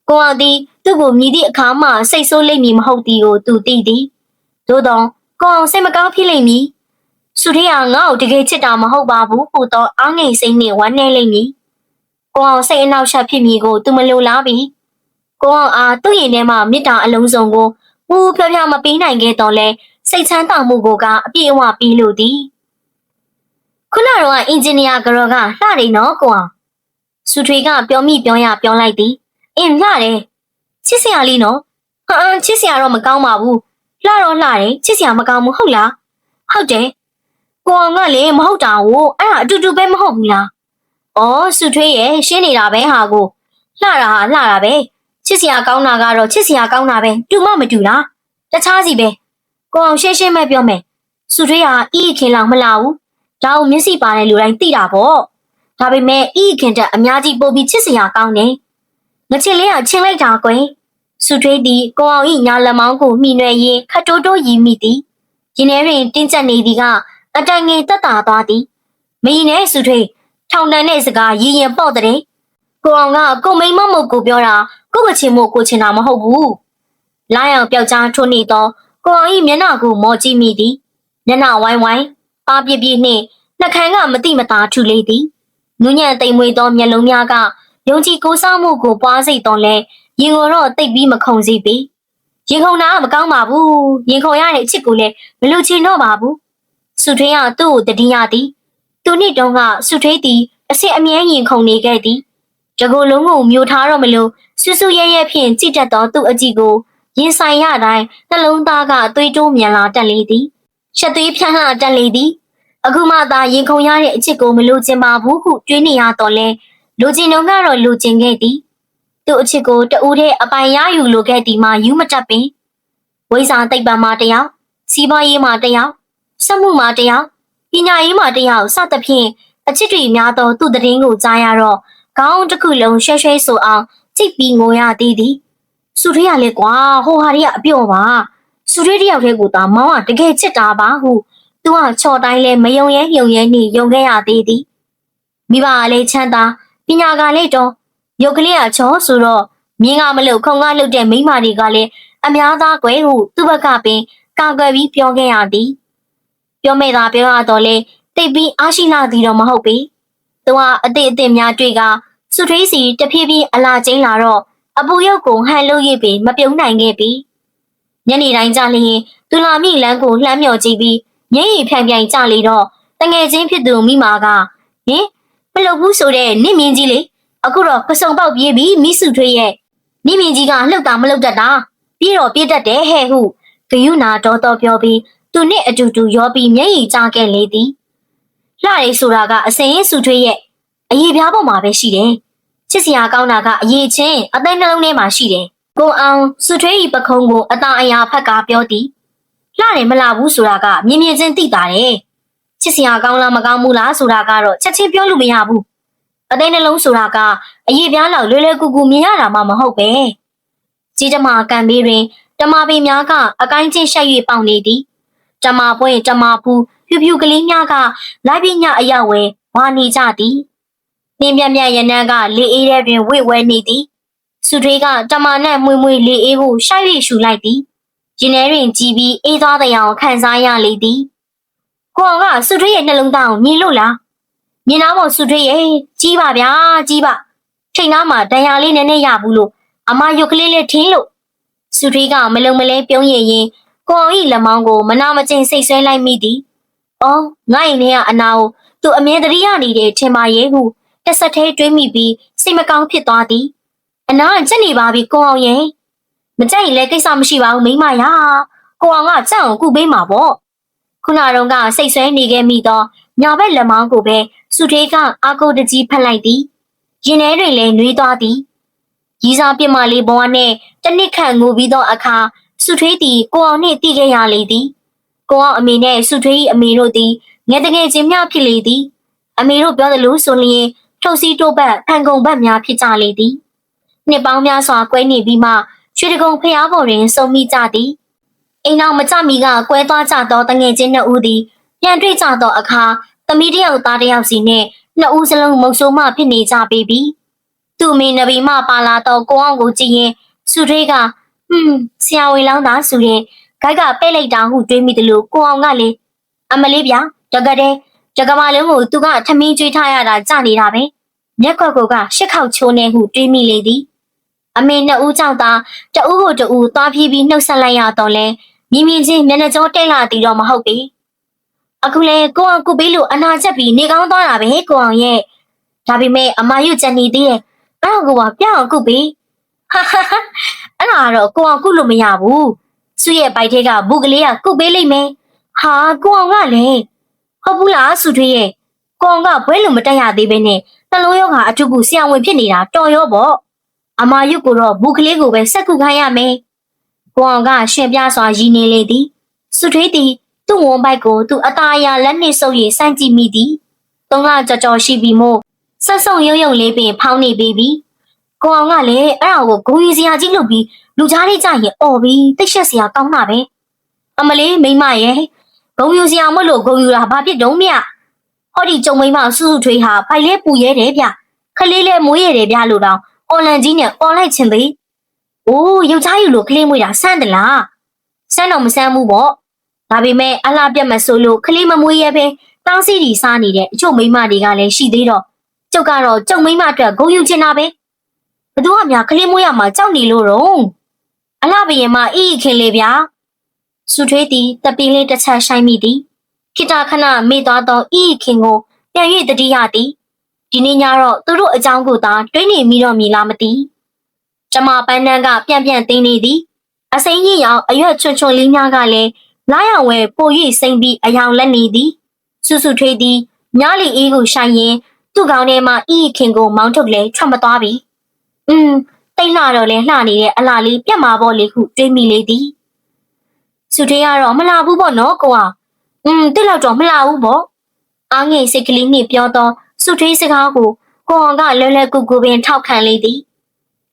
ကိုအောင်သည်သူ့ကိုမြည်သည့်အခါမှစိတ်ဆိုးလိမ့်မည်မဟုတ်သည်ကိုသူသိသည်သို့တော့ကိုအောင်စိတ်မကောင်းဖြစ်လိမ့်မည်စုထွေးကငါ့ကိုတကယ်ချစ်တာမဟုတ်ပါဘူးဟူတော့အားငယ်စိတ်နဲ့ဝမ်းနည်းလိမ့်မည်ကိုအောင်စိတ်အနှောက်အယှက်ဖြစ်မည်ကိုသူမလိုလားပြီကိုအောင်အားသူ့ရင်ထဲမှာမေတ္တာအလုံးစုံကိုပူဖြောဖြောမပေးနိုင်ခဲ့တော့လဲစိတ်ချမ်းသာမှုကိုကအပြည့်အဝပြီးလို့သည်ခုနကတော့အင်ဂျင်နီယာကရောကလှတယ်နော်ကိုအောင်စုထွေကပြောမိပြောရပြောလိုက်သည်အင်းလှတယ်ချစ်စရာလေးနော်ချစ်စရာတော့မကောင်းပါဘူးလှတော့လှတယ်ချစ်စရာမကောင်းဘူးဟုတ်လားဟုတ်တယ်ကိုအောင်ကလည်းမဟုတ်တာကိုအဲ့ဒါအတူတူပဲမဟုတ်ဘူးလားဩစုထွေးရဲ့ရှင်းနေတာပဲဟာကိုလှတာဟာလှတာပဲချစ်စရာကောင်းတာကတော့ချစ်စရာကောင်းတာပဲတူမမတူလားတခြားစီပဲကိုအောင်ရှင်းရှင်းပဲပြောမယ်စုထွေးဟာဤခင်လောက်မလာဘူးဒါကိုမျက်စိပါတဲ့လူတိုင်းသိတာပေါ့ဒါပေမဲ့ဤခင်တက်အများကြီးပို့ပြီးချစ်စရာကောင်းတယ်ငချစ်လေးကချင်းလိုက်တာကွယ်စုထွေးသည်ကိုအောင်ဤညာလက်မောင်းကိုမှီနွယ်ရင်းခတ်တိုးတိုးရီမိသည်ရင်ထဲတွင်တင်းကျပ်နေသည်ကအတိုင်ငယ်တက်တာသွားသည်မင်းနဲ့စုထွေးထောင်တန်းတဲ့စကားရည်ရင်ပေါ့တဲ့ကိုအောင်ကကိုမိန်မမုတ်ကိုပြောတာကိုကချင်မို့ကိုချင်တာမဟုတ်ဘူးလာရောက်ပျောက်ကြားထိုးနေတော့ကိုအောင်ဤမျက်နှာကိုမော်ကြည့်မိသည်မျက်နှာဝိုင်းဝိုင်းပါပြပြနှင့်နှခမ်းကမတိမတာထူလေသည်နူးညံ့သိမ်မွေ့သောမျက်လုံးများကယုံကြည်ကိုးစားမှုကိုပွားစိတ်တော်လဲရင်ကိုတော့တိတ်ပြီးမခုန်စီပြီရင်ခုန်တာကမကောင်းပါဘူးရင်ခုန်ရတဲ့အချစ်ကိုလည်းမလူချင်တော့ပါဘူးစုထွေးကသူ့ကိုတတိယသည်သူနှစ်တုန်းကစုထွေးသည်အစစ်အမြဲရင်ခုန်နေခဲ့သည်တကူလုံးကိုမျိုးထားတော့မလို့ဆူဆူရဲရဲဖြင့်ကြည့်တတ်သောသူ့အကြည့်ကိုရင်ဆိုင်ရတိုင်းနှလုံးသားကသွေးတိုးမြန်လာတက်လေသည်ရှက်သွေးဖြန်းလှတက်လေသည်အခုမှသာရင်ခုန်ရတဲ့အချစ်ကိုမလိုချင်ပါဘူးဟုတွေးနေရတော့လဲလိုချင်တော့ကတော့လိုချင်ခဲ့သည်သူ့အချစ်ကိုတဦးတဲ့အပိုင်ရယူလိုခဲ့သည်မှယူမတတ်ပင်ဝိဇ္ဇာသိပ္ပံမှာတယောက်စီးပွားရေးမှာတယောက်စက်မှုမှာတယောက်ပညာရေးမှာတယောက်စသဖြင့်အချစ်တွေများသောသူ့တည်င်းကိုကြားရတော့ခေါင်းတစ်ခုလုံးရွှဲရွှဲဆိုအောင်ကြိတ်ပြီးငိုရသေးသည်စုထွေးရလေကွာဟိုဟာတွေကအပြော့ပါစုထွေးတယောက်တည်းကိုသာမောင်ကတကယ်ချစ်တာပါဟုသူကချော်တိုင်းလဲမယုံရဲနှယုံခဲ့ရသေးသည်မိဘကလည်းချမ်းသာပညာကလည်းတော့ရုပ်ကလေးကချောဆိုတော့မြင်းကမလို့ခုံကလှုပ်တဲ့မိမတွေကလည်းအများသားကွယ်ဟုသူ့ဘက်ကပင်ကာကွယ်ပြီးပြောခဲ့ရသည်ပြောမဲ့သာပြောရတော့လေတိတ်ပြီးအားရှိလာသည်တော့မဟုတ်ပေသူကအသေးအသေးများတွေ့ကစုထွေးစီတဖြည်းဖြည်းအလာကျင်းလာတော့အပူရုပ်ကိုဟန်လို့ရပြီးမပြုံးနိုင်ခဲ့ပြီညနေတိုင်းကြလျင်သူလာမိလန်းကိုလှမ်းမြော်ကြည့်ပြီးမျက်ရည်ဖြန့်ပြိုင်ကြလေတော့တငယ်ချင်းဖြစ်သူမိမာကဟင်မလုပ်ဘူးဆိုတဲ့နင့်မြင့်ကြီးလေအခုတော့ပစုံပေါက်ပြေးပြီးမိစုထွေးရဲ့နင့်မြင့်ကြီးကလှုပ်တာမလှုပ်တတ်တာပြေးတော့ပြေးတတ်တယ်ဟဲ့ဟုဂယုနာတော်တော်ပြောပြီးသူနဲ့အတူတူရောပြီးမျက်ရည်ကျခဲ့လေသည်လှရဲဆိုတာကအစင်းစုထွေးရဲ့အရေးပြားပေါ်မှာပဲရှိတယ်ချစ်စရာကောင်းတာကအရေးချင်းအသိနှလုံးထဲမှာရှိတယ်ကိုအောင်စုထွေးဤပခုံးကိုအသာအရာဖက်ကပြောသည်လှတယ်မလှဘူးဆိုတာကမြင်မြင်ချင်းသိတာတယ်ချစ်စရာကောင်းလားမကောင်းဘူးလားဆိုတာကတော့ချက်ချင်းပြောလို့မရဘူးအသိနှလုံးဆိုတာကအရေးပြားလောက်လွယ်လွယ်ကူကူမြင်ရတာမှမဟုတ်ပဲကြီးတမကံဘေးတွင်တမပေများကအကိုင်းချင်းရှိုက်၍ပေါင်နေသည်တမပွဲတမဖူးဖြူဖြူကလေးများကလိုက်ပြညအရောက်ဝဲဝါနေကြသည်နှင်းပြပြရနန်းကလေအေးထဲတွင်ဝိဝဲနေသည်စုထွေးကတမနဲ့မွေမွေလေအေးကိုရှိုက်၍ရှူလိုက်သည်ရင်ထဲတွင်ကြည်ပြီးအေးသွားတဲ့အောင်ခံစားရလေသည်ကိုအောင်ကစုထွေးရဲ့နှလုံးသားကိုမြင်လို့လားမြင်တော့မို့စုထွေးရဲ့ကြီးပါဗျာကြီးပါထိတ်နားမှာဒဏ်ရာလေးနည်းနည်းရဘူးလို့အမရုပ်ကလေးလေးထင်းလို့စုထွေးကမလုံမလဲပြုံးရရင်ကိုအောင်ဤလက်မောင်းကိုမနာမကျင်စိတ်ဆွဲလိုက်မိသည်အော်ငါ့ရင်ထဲကအနာကိုသူအမြဲတမ်းရနေတဲ့ထင်ပါရဲ့ဟုတဆက်သေးတွေးမိပြီးစိတ်မကောင်းဖြစ်သွားသည်အနာကချက်နေပါပြီကိုအောင်ရဲ့မကြိုက်ရင်လည်းကိစ္စမရှိပါဘူးမိမရာ ကိုအောင်ကစက်အောင်ကုပေးမှာပေါ့ခုနတုန်းကစိတ်ဆွဲနေခဲ့မိတော့ညာဘက်လက်မောင်းကိုပဲစုထွေးကအာကုတ်တကြီးဖက်လိုက်သည်ရင်ထဲတွင်လည်းနှွေးသွားသည်ရီစာပြစ်မလေးဘဝနဲ့တနစ်ခန့်ငိုပြီးသောအခါစုထွေးသည်ကိုအောင်နှင့်တီးခဲ့ရလေသည်ကိုအောင်အမေနဲ့စုထွေး၏အမေတို့သည်ငယ်တငယ်ချင်းများဖြစ်လေသည်အမေတို့ပြောသလိုဆိုလျင်ထုတ်စီတိုးဘက်ဖန်ကုံဘက်များဖြစ်ကြလေသည်နှစ်ပေါင်းများစွာကွဲနေပြီးမှရွှေတကုံဖျားပေါ်တွင်စုံမိကြသည်အိမ်နောက်မကြမီကကွဲသွားကြသောတငယ်ချင်းနှစ်ဦးသည်ပြန်တွေ့ကြသောအခါသမီးတယောက်သားတယောက်စီနှင့်နှစ်ဦးစလုံးမုတ်ဆိုးမှဖြစ်နေကြပေပြီသူ့အမေနဗီမှပါလာတော့ကိုအောင်ကိုကြည့်ရင်စုထွေးကဆရာဝန်လောင်းသားဆိုရင်ဂိုက်ကပဲ့လိုက်တာဟုတွေးမိတယ်လို့ကိုအောင်ကလည်းအမလေးဗျာတကတဲ့တကမာလုံးကိုသူကထမင်းကျွေးထားရတာကြနေတာပဲမျက်ခွက်ကရှစ်ခေါက်ချိုးနေဟုတွေးမိလေသည်အမေနှစ်ဦးကြောင့်သာတဦးကိုတဦးသွားပြေးပြီးနှုတ်ဆက်လိုက်ရတော့လဲမြင်မြင်ချင်းမျက်နှာကြောတိတ်လာသည်တော့မဟုတ်ပေအခုလေကိုအောင်ကုပေးလို့အနာချက်ပြီးနေကောင်းသွားတာပဲကိုအောင်ရဲ့ဒါပေမဲ့အမယုတ်ချက်နေသေးရဲ့အဲ့ဒါကိုပါပြအောင်ကုပေးဟာအဲ့ဒါတော့ကိုအောင်ကုလို့မရဘူးစုရဲ့ဘိုက်ထဲကဘူးကလေးကကုပေးလိုက်မယ်ဟာကိုအောင်ကလည်းဟုတ်ဘူးလားစုထွေးရဲ့ကိုအောင်ကဘွဲလို့မတက်ရသေးပဲနဲ့နှလုံးရောဂါအထုကူဆရာဝန်ဖြစ်နေတာတော်ရောပေါ့အမယုတ်ကိုတော့ဘူးကလေးကိုပဲစက်ကုခိုင်းရမယ်ကိုအောင်ကရှင်ပြစွာရည်နေလေသည်စုထွေးသည်သူ့ဝန်ဘိုက်ကိုသူအသားအရလက်နှင့်ဆုပ်ရည်စမ်းကြည့်မိသည်သုံးလကြော်ရှိပြီမို့ဆက်ဆုံရုံရုံလေးပင်ဖောင်းနေပြီကိုအောင်ကလည်းအဲ့ဒါကိုဂုံရီစရာကြီးလုပ်ပြီးလူကြားလေးကြရင်အော်ပြီးတိတ်ရှက်စရာကောင်းတာပဲအမလေးမိမရဲ့ဂုံယူစရာမလို့ဂုံယူတာဘာဖြစ်တုံးမြဟောဒီကြုံမိမစုစုထွေးဟာဖိုင်လေးပူရဲတယ်ဗျခလေးလေးမွေးရတယ်ဗျလို့တောင်အွန်လိုင်းကြီးနဲ့អွန်လိုက်ချင်သေးအိုးယောက်ျားယူလို့ကလေးမွေးတာဆန်းတလားဆန်းတော့မဆန်းဘူးပေါ့ဒါပေမဲ့အလှပြတ်မဆိုလို့ကလေးမမွေးရဲပဲတောင်းစီတီစားနေတဲ့အချို့မိမတွေကလည်းရှိသေးတော့ကျုပ်ကတော့ကျုံမိမအတွက်ဂုံယူချင်တာပဲဘသူကများကလေးမွေးရမှာကြောက်နေလို့တော့အလှဘရင်မအေးခင်လေးဗျာစုထွေးသည်တပင်းလေးတစ်ချက်ဆိုင်မိသည်ခိတခဏမေ့သွားသောအေးခင်ကိုပြန်၍တတိယသည်ဒီနေ့ညတော့သူတို့အကြောင်းကိုသာတွေးနေမိတော့မည်လားမသိကျမပန်းတန်းကပြန်သိနေသည်အစိမ်းကြီးရောင်အရွက်ချွန်ချွန်လေးများကလည်းလာရောက်ဝဲပို၍စိမ့်ပြီးအယောင်လက်နေသည်စုစုထွေးသည်မြားလီအေးကိုဆိုင်ရင်သူ့ကောင်းထဲမှာအေးခင်ကိုမောင်းထုတ်လဲထွက်မသွားပြီတိတ်လှတော့လဲလှနေတဲ့အလားလေးပြတ်မှာပေါ့လေဟုတွေးမိလေသည်စုထွေးကတော့မလှဘူးပေါ့နော်ကိုအောင်တိတ်လောက်တော့မလှဘူးပေါ့အားငယ်စိတ်ကလေးနှင့်ပြောတော့စုထွေးစကားကိုကိုအောင်ကလွယ်ကူကူပင်ထောက်ခံလေသည်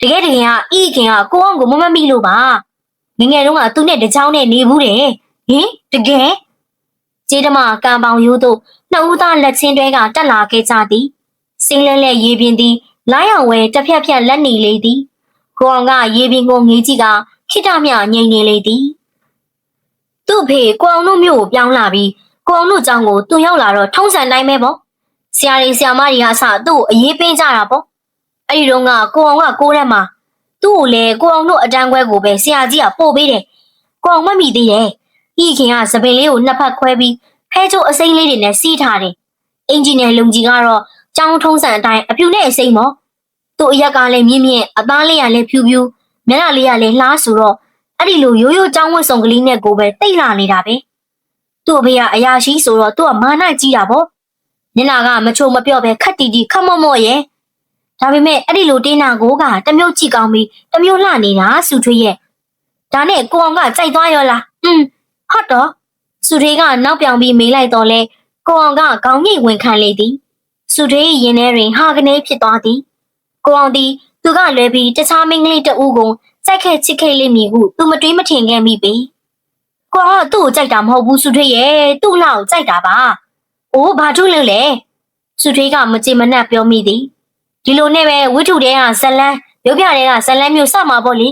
တကယ်ကဤခင်ကကိုအောင်ကိုမမိလို့ပါငငယ်တုန်းကသူနဲ့တကြောင်နဲ့နေဘူးတယ်ဟင်တကယ်ကျေးဓမ္မကံပေါင်ရိုးတို့နှစ်ဦးသားလက်ချင်းတွဲကတက်လာခဲ့ကြသည်စင်းလဲလဲရေပြင်းသည်လိုင်းအောင်ဝဲတစ်ဖြက်ဖြက်လက်နေလေသည်ကိုအောင်ကရေပြင်းကိုငေးကြည့်ကခိတမြငိမ့်နေလေသည်သူ့ဖေကိုအောင်တို့မျိုးကိုပြောင်းလာပြီးကိုအောင်တို့ကြောင့်ကိုသူရောက်လာတော့ထုံးစံတိုင်းပဲပေါ့ဆရာတွေဆရာမတွေကအစသူ့ကိုအေးပေးကြတာပေါ့အဲ့ဒီတော့ကကိုအောင်ကကိုရက်မှာသူ့ကိုလည်းကိုအောင်တို့အတန်းခွဲကိုပဲဆရာကြီးကပို့ပေးတယ်ကိုအောင်မမိသေးရဲ့ဤခင်ကသပင်လေးကိုနှစ်ဖက်ခွဲပြီးဖဲချိုးအစိမ်းလေးတွေနဲ့စီးထားတယ်အင်ဂျင်နယ်လုံကြီးကတော့ကြောင်းထုံးစံအတိုင်းအပြူနဲ့အစိမ်းပေါ့သူ့အရက်ကလည်းမြင့်မြင့်အသားလေးကလည်းဖြူဖြူမျက်နှာလေးကလည်းလှဆိုတော့အဲ့ဒီလိုရိုးရိုးကြောင်းဝတ်စုံကလေးနဲ့ကိုပဲတိတ်လာနေတာပဲသူ့အဖေကအရာရှိဆိုတော့သူကမာနကြီးတာပေါ့မျက်နှာကမချိုမပြော့ပဲခက်တီတီခက်မော့မော့ရဲ့ဒါပေမဲ့အဲ့ဒီလိုတင်းနာကိုကတမျိုးကြည့်ကောင်းပြီးတမျိုးလှနေတာစုထွေးရဲ့ဒါနဲ့ကိုအောင်ကကြိုက်သွားရောလားဟုတ်တော့စုထွေးကနောက်ပြောင်ပြီးမေးလိုက်တော့လဲကိုအောင်ကခေါင်းငိတ်ဝင်ခံလေသည်စုထွေးရင်ထဲတွင်ဟာကနေဖြစ်သွားသည်ကိုအောင်သည်သူကလွဲပြီးတခြားမိန်းကလေးတဦးကိုစိုက်ခဲ့ချစ်ခဲ့လိမ့်မည်ဟုသူမတွေးမထင်ခဲ့မိပေကိုအောင်ကသူ့ကိုကြိုက်တာမဟုတ်ဘူးစုထွေးရဲ့သူ့လောက်ကြိုက်တာပါအိုးဘာထုလို့လဲစုထွေးကမကြေမနက်ပြောမိသည်ဒီလိုနဲ့ပဲဝိထုတဲကဇလန်းရုပ်ပြတဲကဇလန်းမျိုးစမှာပေါ့လေ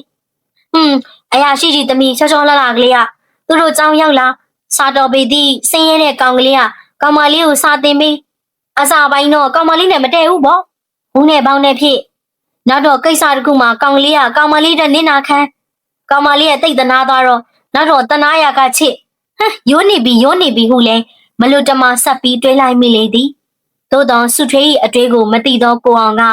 အရာရှိကြီးသမီးချောချောလှလှကလေးကသူတို့ကြောင်းရောက်လာစာတော်ပေသည့်စင်းရဲတဲ့ကောင်ကလေးကကောင်မလေးကိုစာတင်ပေးအစာပိုင်းတော့ကောင်မလေးနဲ့မတည့်ဘူးပေါ့ဘူးနဲ့ပေါင်းနဲ့ဖြစ်နောက်တော့ကိစ္စတစ်ခုမှာကောင်ကလေးကကောင်မလေးတဲ့နင်းနာခံကောင်မလေးရဲ့တိတ်တနာသွားတော့နောက်တော့တနာရကချစ်ရိုးနေပြီဟုလဲမလို့တမဆက်ပြီးတွေးလိုက်မိလေသည်သို့တော့စုထွေး၏အတွေးကိုမသိသောကိုအောင်က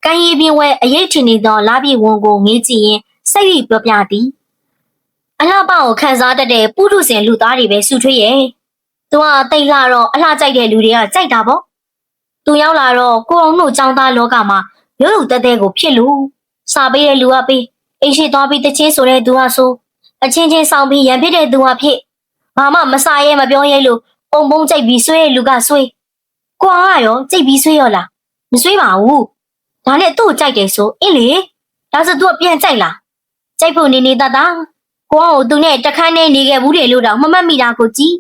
ကံရည်ပြင်းဝဲအရေးထင်နေသောလာပြေဝုံကိုငေးကြည့်ရင်စိတ်ရပြောပြသည် အလှပကိုခံစားတတ်တဲ့ပုထုဇဉ်လူသားတွေပဲစုထွေးရဲ့သူကတိတ်လာတော့အလှကြိုက်တဲ့လူတွေကကြိုက်တာပေါ့သူရောက်လာတော့ကိုအောင်တို့ចောင်းသားလောကမှာရုပ်ရုပ်တဲတဲကိုဖြစ်လို့စာပေးတဲ့လူကပေးအိမ်ရှိသွားပြီးတချင်းဆိုတဲ့သူကဆိုအချင်းချင်းဆောင်ပြီးရံဖြစ်တဲ့သူကဖြစ်ဘာမှမစားရဲမပြောရဲလို့ပုံပုံကြိတ်ပြီးဆွဲတဲ့လူကဆွဲကိုအောင်ကရောကြိတ်ပြီးဆွဲရောလားမဆွဲပါဘူးဒါနဲ့သူ့ကိုကြိုက်တယ်ဆိုအင်းလေဒါဆိုသူကပြန်ကြိုက်လားကြိုက်ဖို့နေတတ်တာကိုအောင်ကိုသူနဲ့တခန်းနဲ့နေခဲ့ဘူးတယ်လို့တော့မမှတ်မိတာကိုကြည့်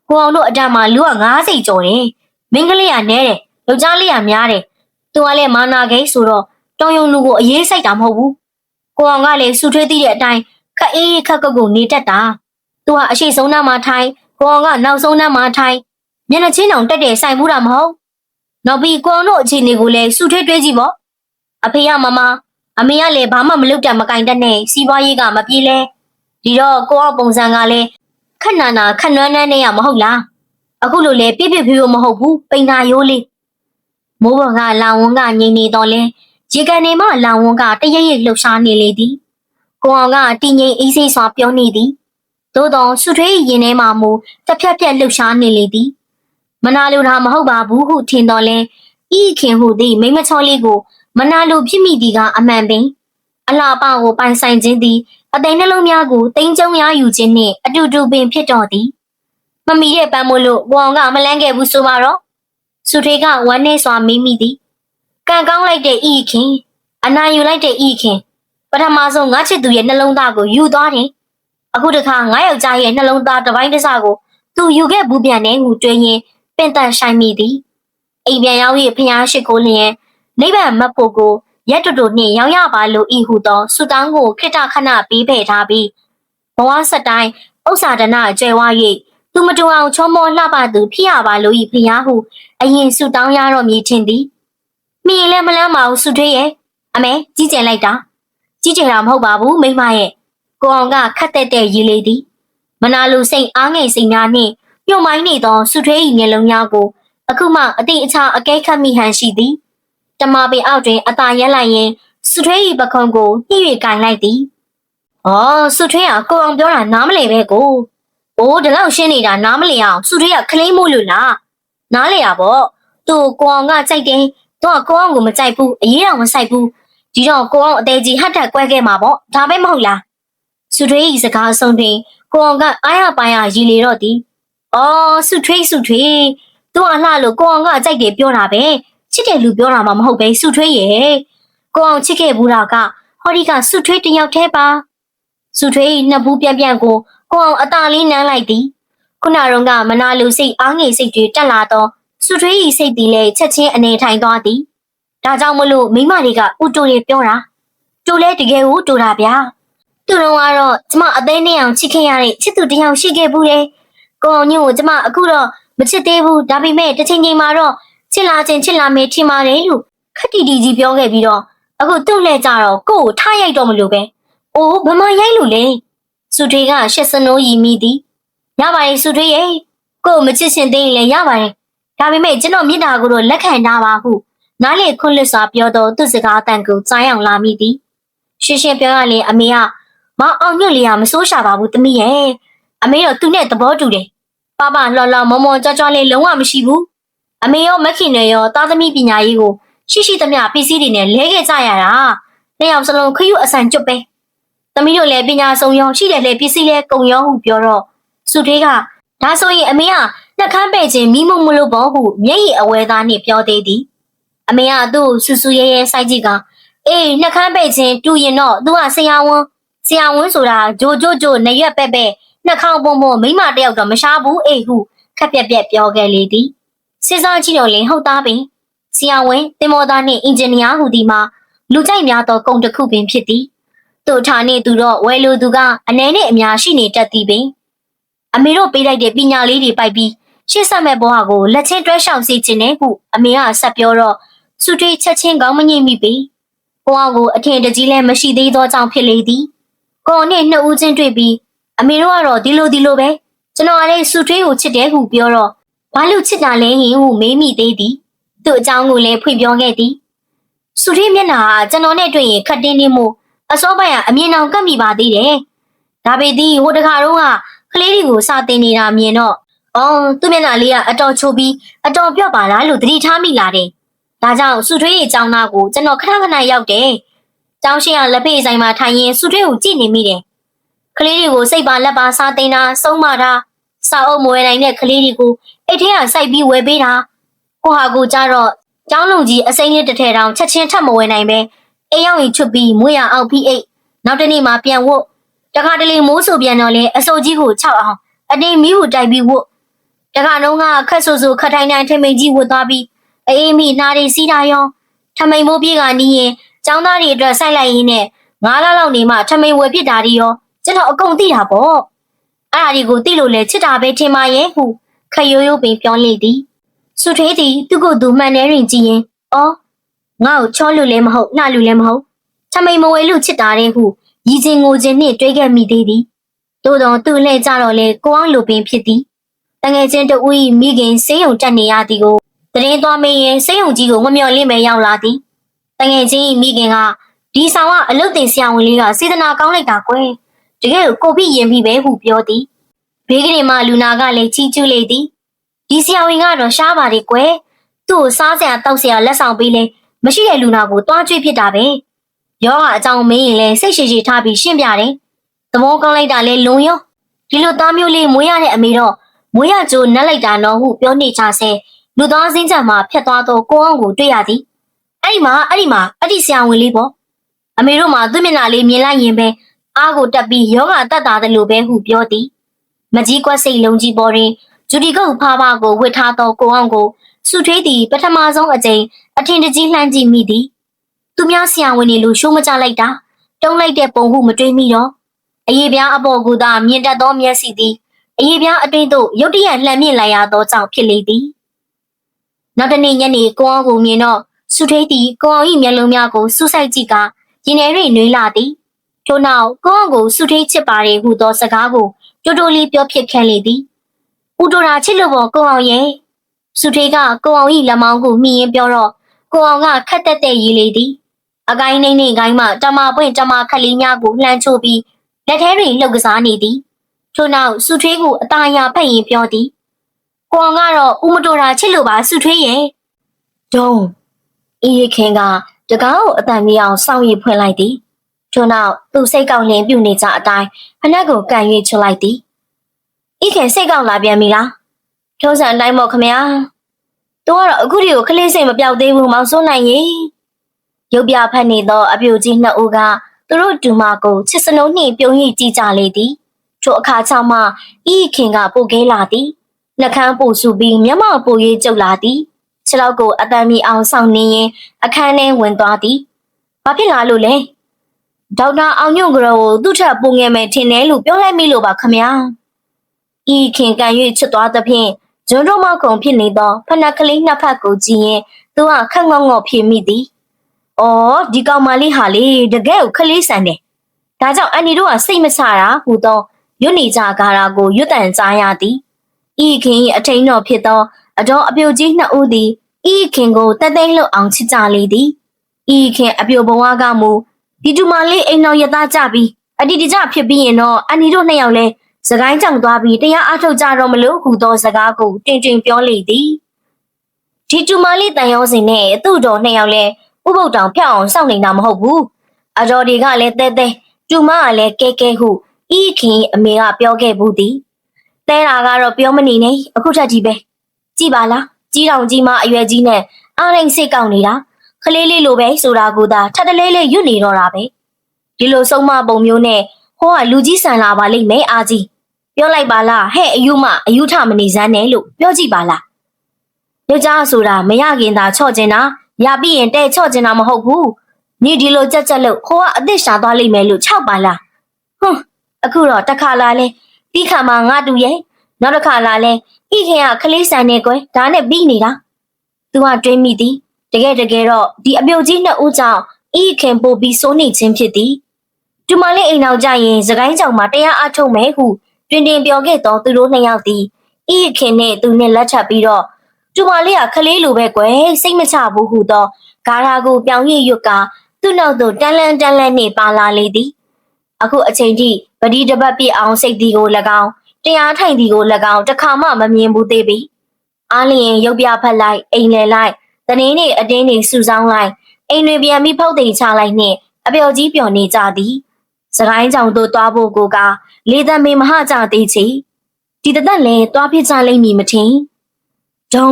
ကိုအောင်တို့အတန်းမှာလူက90ကျော်တယ်မင်းကလေးကနဲတယ်ယောက်ျားလေးကများတယ်သူကလည်းမာနာခိဆိုတော့တောင်ယုံလူကိုအေးစိုက်တာမဟုတ်ဘူးကိုအောင်ကလည်းစူထွေးသိတဲ့အတိုင်းခက်အေးခက်ကုတ်ကိုနေတတ်တာသူကအရှိဆုံးနားမှာထိုင်ကိုအောင်ကနောက်ဆုံးနားမှာထိုင်မျက်နှာချင်းတောင်တက်တဲ့ဆိုင်မှုတာမဟုတ်နောက်ပြီးကိုအောင်တို့အခြေအနေကိုလည်းစူထွေးတွေးကြည့်ပေါ့အဖေကမမအမေကလည်းဘာမှမလုပ်တတ်မကင်တတ်နဲ့စီးပွားရေးကမပြေးလဲဒီတော့ကိုအောင်ပုံစံကလည်းခက်နာခက်နွမ်းနန်းနဲ့ရမဟုတ်လားအခုလိုလေပြပြဖြူဖြူမဟုတ်ဘူးပိန်နာရိုးလေးမိုးပေါ်ကလောင်ဝန်းကငြိမ်နေတော့လဲရေကန်နေမှလောင်ဝန်းကတရိပ်ရိပ်လှုပ်ရှားနေလေသည်ကိုအောင်ကတင်းငိမ်အေးဆေးစွာပြောနေသည်သို့တော့စုထွေးရင်ထဲမှာမူတစ်ဖြက်ဖြက်လှုပ်ရှားနေလေသည်မနာလိုတာမဟုတ်ပါဘူးဟုထင်တော့လဲဤခင်ဟုသည်မိမချောလေးကိုမနာလိုဖြစ်မိသည်ကအမှန်ပင်အလှပကိုပိုင်ဆိုင်ခြင်းသည်အသိနှလုံးများကိုတင်းကျုံရယူခြင်းနှင့်အတူတူပင်ဖြစ်တော်သည်မမီတဲ့ပန်းမို့လို့ကိုအောင်ကမလန်းခဲ့ဘူးဆိုပါတော့စုထွေးကဝမ်းနေစွာမေးမိသည်ကံကောင်းလိုက်တဲ့ဤခင်အနာယူလိုက်တဲ့ဤခင်ပထမဆုံးငါချစ်သူရဲ့နှလုံးသားကိုယူသွားတယ်အခုတခါငါယောက်ျားရဲ့နှလုံးသားတစ်ပိုင်းတစ်စကိုသူယူခဲ့ဘူးပြန်တဲ့ငူတွေးရင်ပင်တန်ဆိုင်မိသည်အိမ်ပြန်ရောက်၍ဖျားရှိကိုလျင်နိဗ္ဗာန်မတ်ဖို့ကိုရက်တူတူနှင့်ရောက်ရပါလို့ဤဟုသောဆုတောင်းကိုခိတခဏပေးဖယ်ထားပြီးဘဝဆက်တိုင်းဥစ္စာဒနာကျွဲဝ၍သူမတူအောင်ချောမောလှပသူဖြစ်ရပါလို့ဤဖျားဟုအရင်ဆုတောင်းရတော့မည်ထင်သည်မိရင်လည်းမလန်းပါဘူးဆုထွေးရဲ့အမေကြီးကျယ်လိုက်တာကြီးကျယ်တာမဟုတ်ပါဘူးမိမရဲ့ကိုအောင်ကခက်တဲ့ရီလေးသည်မနာလိုစိတ်အားငယ်စိတ်များနှင့်ညှို့မိုင်းနေသောဆုထွေး၏မျက်လုံးများကိုအခုမှအတိအချအကဲခတ်မိဟန်ရှိသည်တမပင်အောက်တွင်အသာရက်လိုက်ရင်ဆုထွေး၏ပခုံးကိုညှိ၍ကင်လိုက်သည်ဆုထွေးကကိုအောင်ပြောတာနားမလည်ပဲကိုဒီလောက်ရှင်းနေတာနားမလည်အောင်ဆုထွေးကခလေးမို့လို့လားနားလေရပေါ့သူ့ကိုအောင်ကကြိုက်တယ်သူကကိုအောင်ကိုမကြိုက်ဘူးအရေးတော်မဆိုင်ဘူးဒီတော့ကိုအောင်အသေးကြီးဟတ်တက်ကွဲခဲ့မှာပေါ့ဒါပဲမဟုတ်လားဆုထွေးဤစကားအဆုံးတွင်ကိုအောင်ကအားရပါရရီလေတော့သည်ဆုထွေးသူကလှလို့ကိုအောင်ကကြိုက်တယ်ပြောတာပဲချစ်တယ်လူပြောတာမှမဟုတ်ပဲဆုထွေးရဲ့ကိုအောင်ချစ်ခဲ့ဘူးတာကဟောဒီကဆုထွေးတယောက်တည်းပါဆုထွေးနှစ်ဘူးပြန်ကိုအောင်အသာလေးနမ်းလိုက်သည်ခုနတုန်းကမနာလိုစိတ်အားငယ်စိတ်တွေတက်လာတော့ဆုထွေးဤစိတ်သည်လည်းချက်ချင်းအနေထိုင်သွားသည်ဒါကြောင့်မလို့မိမတွေကဥတိုတွေပြောတာတူလဲတကယ်ကိုတူတာဗျာသူတို့ကတော့ကျမအသေးနဲ့အောင်ချစ်ခဲ့ရတဲ့ချစ်သူတယောက်ရှိခဲ့ဘူးလေကိုအောင်ညို့ကိုကျမအခုတော့မချစ်သေးဘူးဒါပေမဲ့တစ်ချိန်ချိန်မှာတော့ချစ်လာမယ်ထင်ပါတယ်လို့ခက်တီတီကြီးပြောခဲ့ပြီးတော့အခုသူ့လက်ကြတော့ကို့ကိုထားရိုက်တော့မလို့ပဲဘမရိုက်လို့လေစုထွေးကရှက်စနိုးရီမိသည်ရပါတယ်စုထွေးရဲ့ကို့မချစ်ရှင်သေးရင်လည်းရပါတယ်ဒါပေမဲ့ကျွန်တော်မြစ်တာကိုတော့လက်ခံထားပါဟုနားလေခွန်းလစ်စွာပြောတော့သူ့စကားအတန်ကိုကြားအောင်လာမိသည်ရှင်းပြောရရင်အမေကမအောင်ညွတ်လေးကမစိုးရှာပါဘူးသမီးရဲ့အမေတော့သူနဲ့သဘောတူတယ်ပပလှလှမောမောကြွကြွလေးလုံးဝမရှိဘူးအမေရောမခင်နဲ့ရောသားသမီးပညာရေးကိုရှိသမျှပစ္စည်းတွေနဲ့လဲခဲ့ကြရတာနှစ်ယောက်စလုံးခရုအဆန်ကျွတ်ပဲသမီးတို့လည်းပညာဆုံးရောရှိတယ်လေပစ္စည်းလဲကုံရောဟုပြောတော့စုထွေးကဒါဆိုရင်အမေကနှက်ခမ်းပဲ့ခြင်းမိမှုမလို့ပေါ့ဟုမျက်ရည်အဝဲသားနှင့်ပြောသေးသည်အမေကသူ့ဆူဆူရဲရဲစိုက်ကြည့်ကနှက်ခမ်းပဲ့ခြင်းတူရင်တော့သူကဆရာဝန်ဆိုတာဂျိုနရွက်ပဲ့နှက်ခေါင်းပုံမိမတယောက်တော့မရှားဘူးဟုခက်ပြက်ပြောခဲ့လေသည်စဉ်းစားကြည့်တော့လေဟုတ်သားပင်ဆရာဝန်တင်မောသားနှင့်အင်ဂျင်နီယာဟူသည်မှာလူကြိုက်များသောကုန်တစ်ခုပင်ဖြစ်သည်သူ့ထားနှင့်သူတော့ဝယ်လိုသူကအနည်းနဲ့အများရှိနေတတ်သည်ပင်အမေတို့ပေးလိုက်တဲ့ပညာလေးတွေပိုက်ပြီးရှေ့ဆက်မဲ့ဘဝကိုလက်ချင်းတွဲရှောင်စေခြင်းနဲ့ဟုအမေကဆက်ပြောတော့စုထွေးချက်ချင်းကောင်းမငြိမ့်မိပေဘဝကိုအထင်တကြီးလည်းမရှိသေးသောကြောင့်ဖြစ်လေသည်ကိုနဲ့နှစ်ဦးချင်းတွေ့ပြီးအမေတို့ကတော့ဒီလိုပဲကျွန်တော်ကလည်းစုထွေးကိုချစ်တယ်ဟုပြောတော့ဘာလို့ချစ်တာလဲဟင်ဟုမေးမိသေးသည်သူ့အကြောင်းကိုလည်းဖွင့်ပြောခဲ့သည်စုထွေးမျက်နှာကကျွန်တော်နဲ့တွေ့ရင်ခက်တင်းနေမှုအစောပိုင်းကအမြင်အောင်ကပ်မိပါသေးတယ်ဒါ ဒါပေသည်ဟိုတခါတော့ကကလေးတွေကိုစာတင်နေတာမြင်တော့အော်သူ့မျက်နှာလေးကအတော်ချိုပြီးအတော်ပြော့ပါလားလို့သတိထားမိလာတယ်ဒါကြောင့်စုထွေးရဲ့ကျောင်းသားကိုကျွန်တော်ခဏခဏရောက်တယ်ကျောင်းရှိကလက်ဖေးဆိုင်မှာထိုင်ရင်စုထွေးကိုကြည့်နေမိတယ်ကလေးတွေကိုစိတ်ပါလက်ပါစာတင်တာစုံမတာစာအုပ်မဝယ်နိုင်တဲ့ကလေးတွေကိုအိတ်ထဲကစိုက်ပြီးဝယ်ပေးတာကိုဟာကိုကြတော့ကျောင်းလုံးကြီးအစိမ်းလေးတစ်ထည်တောင်ချက်ချင်းထပ်မဝယ်နိုင်ပဲအိမ်ရောက်ရင်ချွတ်ပြီးမွေးရအောင်ပြီးအိတ်နောက်တနေ့မှပြန်ဝတ်တခါတလေမိုးဆူပြန်တော့လေအစိုးကြီးကိုခြောက်အောင်အတင်းမီးကိုတိုက်ပြီးဝတ်တခါတော့ကခက်ဆူဆူခထိုင်တိုင်းထမိန်ကြီးဝတ်သွားပြီးအေးမိနားရီစီးတာရောထမိန်မိုးပြေးကနီးရင်ကျောင်းသားတွေအတွက်စိုက်လိုက်ရင်းနဲ့9လလောက်နေမှထမိန်ဝယ်ဖြစ်တာတွေရောကျွန်တော်အကုန်သိတာပေါ့အဲ့ဒါတွေကိုသိလို့လေချစ်တာပဲထင်ပါရဲ့ဟုခရိုးရိုးပင်ပြောလေသည်စုထွေးသည်သူ့ကိုယ်သူမှန်နေရင်ကြည့်ရင်အော်ငါ့ကိုချောလို့လည်းမဟုတ်နှလို့လည်းမဟုတ်ထမိန်မဝယ်လို့ချစ်တာတဲ့ဟုရည်ချင်းငိုချင်းနှင့်တွေးခဲ့မိသေးသည်သို့တော်သူ့လှဲ့ကြတော့လေကိုအောင်လိုပင်ဖြစ်သည်တငယ်ချင်းတဦး၏မိခင်ဆေးရုံတက်နေရသည်ကိုတရင်သွားမင်းရင်ဆေးရုံကြီးကိုမမျှော်လင့်မဲရောက်လာသည်တငယ်ချင်း၏မိခင်ကဒီဆောင်ကအလုတ်တင်ဆရာဝန်လေးကစေတနာကောင်းလိုက်တာကွယ်တကယ်ကိုပြီးရင်ပြီးပဲဟုပြောသည်ဘေးကလေးမလူနာကလည်းချီးကျူးလေသည်ဒီဆရာဝန်ကတော့ရှားပါလေကွယ်သူ့ကိုစားစရာတောက်စရာလက်ဆောင်ပေးလဲမရှိတဲ့လူနာကိုတွားကြွေးဖြစ်တာပဲယောဂအကြောင်းမင်းရင်လဲစိတ်ရှိရှိထားပြီးရှင်းပြတယ်သဘောကောင်းလိုက်တာလဲလုံရောဒီလိုသားမျိုးလေးမွေးရတဲ့အမေတော့မွေးရကြိုးနက်လိုက်တာနော်ဟုပြောနေကြဆဲလူသားစင်းချံမှာဖြတ်သွားတော့ကိုအောင်ကိုတွေ့ရသည်အဲ့ဒီဆရာဝန်လေးပေါ့အမေတို့မှသူ့မျက်နှာလေးမြင်လိုက်ရင်ပဲအားကိုတက်ပြီးယောဂတက်တာတယ်လို့ပဲဟုပြောသည်မကြီးကွက်စိတ်လုံးကြီးပေါ်တွင်ဂျူဒီကုတ်ဖားဖားကိုဝစ်ထားသောကိုအောင်ကိုစုထွေးသည်ပထမဆုံးအကြိမ်အထင်တကြီးလှမ်းကြည့်မိသည်သူများဆရာဝန်တွေလိုရှိုးမကြလိုက်တာတုံးလိုက်တဲ့ပုံဟုမတွေးမိတော့အရေးပြားအပေါ်ကသာမြင်တတ်သောမျက်စိသည်အရေးပြားအတွင်းသို့ရုတ်တရက်လှမ်းမြင့်လိုက်ရသောကြောင့်ဖြစ်လေသည်နောက်တနေ့ညနေကိုအောင်ကိုမြင်တော့စုထွေးသည်ကိုအောင်၏မျက်လုံးများကိုစူးစိုက်ကြည့်ကရင်ထဲတွင်နှွေးလာသည်ထို့နောက်ကိုအောင်ကိုစုထွေးချစ်ပါれဟုသောစကားကိုတိုးတိုးလေးပြောဖြစ်ခဲ့လေသည်ဦးတိုတာချစ်လို့ပေါ်ကိုအောင်ရဲ့စုထွေးကကိုအောင်၏လက်မောင်းကိုမှီရင်ပြောတော့ကိုအောင်ကခက်တက်တဲ့ရေးလေသည်အကိုင်းနှိမ့်နှိမ့်ကိုင်းမှတမပွင့်တမခက်လေးများကိုလှမ်းချိုးပြီးလက်ထဲတွင်လှုပ်ကစားနေသည်ထို့နောက်စုထွေးကိုအသားအရဖက်ရင်ပြောသည်ကိုအောင်ကတော့ဦးမတိုတာချစ်လို့ပါစုထွေးရဲ့ဒုံအေးခင်ကတကားကိုအတန်မြောင်စောင့်ရဖွင့်လိုက်သည်ထို့နောက်သူစိတ်ကောက်လင်းပြုနေကြအတိုင်းဖနက်ကိုကန်၍ချွတ်လိုက်သည်အေးခင်စိတ်ကောက်လာပြန်ပြီလားထုံးစံတိုင်းမို့ခမညာသူကတော့အခုဒီကိုခလေးစိတ်မပြောက်သေးဘူးမောင်စိုးနိုင်ရေရုပ်ပြဖက်နေသောအပြိုကြီးနှစ်ဦးကသူတို့တူမကိုချစ်စနိုးနှင့်ပြုံးရည်ကြည့်ကြလေသည်ထိုအခါချမှဤခင်ကပိုခဲလာသည်နှကန်းပိုဆူပြီးမျက်မှောက်ပို၍ကျုပ်လာသည်ခြေထောက်ကိုအတန်မီအောင်ဆောင်းနေရင်အခန်းထဲဝင်သွားသည်ဘာဖြစ်လာလို့လဲဒေါက်တာအောင်ညွန့်ကရောကိုသူ့ထက်ပိုငယ်မယ်ထင်တယ်လို့ပြောလိုက်မိလို့ပါခမညာဤခင်ကန်၍ချွတ်သွားသဖြင့်ဂျွန်းတို့မောက်ခုံဖြစ်နေသောဖနက်ကလေးနှစ်ဖက်ကိုကြည့်ရင်သူကခက်ငေါငေါဖြစ်မိသည်အော်ဒီကောင်မလေးဟာလေတကယ်ကိုခလေးဆန်တယ်ဒါကြောင့်အန်ဒီတို့ကစိတ်မချတာဟူသောရွတ်နေကြကားတာကိုရွတ်တန်ကြားရသည်ဤခင်၏အထိန်တော်ဖြစ်သောအတော်အပြိုကြီးနှစ်ဦးသည်ဤခင်ကိုတသိန်းလွတ်အောင်ချစ်ကြလေသည်ဤခင်အပြိုဘဝကမူဒီတူမလေးအိမ်တော်ရသားကြပြီးအတီတကြဖြစ်ပြီးရင်တော့အန်ဒီတို့နှစ်ယောက်လဲစကိုင်းကြောင်သွားပြီးတရားအားထုတ်ကြတော့မလို့ဟူသောစကားကိုတင်တင်ပြောလေသည်ဒီတူမလေးတန်ရောစင်နဲ့သူ့တော်နှစ်ယောက်လဲဥပုပ်တောင်ဖျောက်အောင်စောင့်နေတာမဟုတ်ဘူးအတော်တွေကလည်းတဲတဲတူမကလည်းကဲကဲဟုဤခင်အမေကပြောခဲ့ဘူးသည်တဲတာကတော့ပြောမနေနဲ့အခုထက်ကြီးပဲကြည်ပါလားကြီးတောင်ကြီးမအရွယ်ကြီးနဲ့အားရင်းစိတ်ကောက်နေတာခလေးလေးလိုပဲဆိုတာကိုသာထပ်တလဲလဲရွတ်နေတော့တာပဲဒီလိုဆုံးမပုံမျိုးနဲ့ဟောကလူကြီးဆန်လာပါလိမ့်မယ်အာကြီးပြောလိုက်ပါလားဟဲ့အယူမအယူထမနေစမ်းနဲ့လို့ပြောကြည့်ပါလားယောက်ျားဆိုတာမရခင်သာချော့ကျင်တာရပြီးရင်တဲ့ချော့ကျင်တာမဟုတ်ဘူးညီဒီလိုကြက်ကြက်လို့ဟိုကအစ်စ်ရှာသွားလိမ့်မယ်လို့ခြောက်ပါလားအခုတော့တစ်ခါလာလဲပြီးခါမှငါတူရဲ့နောက်တစ်ခါလာလဲဤခင်ကခလေးဆန်နေကွယ်ဒါနဲ့ပြီးနေတာသူကတွေးမိသည်တကယ်တော့ဒီအပြုတ်ကြီးနှစ်ဦးကြောင့်ဤခင်ပို့ပြီးစိုးနေခြင်းဖြစ်သည်ဒီမလေးအိမ်အောင်ကြရင်စကိုင်းကြောင်မှာတရားအားထုတ်မယ်ဟုတွင်တင်ပြောခဲ့တော့သူတို့နှစ်ယောက်သည်ဤခင်နဲ့သူနဲ့လက်ထပ်ပြီးတော့ဒီမလေးကခလေးလိုပဲကွယ်စိတ်မချဘူးဟုတော့ဂါရာကိုပြောင်းရရွတ်ကသူ့နောက်သို့တန်းလန်းနဲ့ပါလာလေသည်အခုအချိန်ထိ ပတိတပတ်ပြည့်အောင်စိတ်ဒီကို၎င်းတရားထိုင်ဒီကို၎င်းတခါမှမမြင်ဘူးသေးပြီအားလျင်ရုပ်ပြဖက်လိုက်အိမ်လည်လိုက်တနင်းနေအတင်းနေစူဆောင်းလိုက်အိမ်တွေပြန်ပြီးဖောက်တိမ်ချလိုက်နှင့်အပျော်ကြီးပျော်နေကြသည်စကိုင်းကြောင်တို့သွားဖို့ကိုကလေတံမေမဟကြသေးချေဒီတသက်လဲသွားဖြစ်ကြလိမ့်မည်မထင်ဒုံ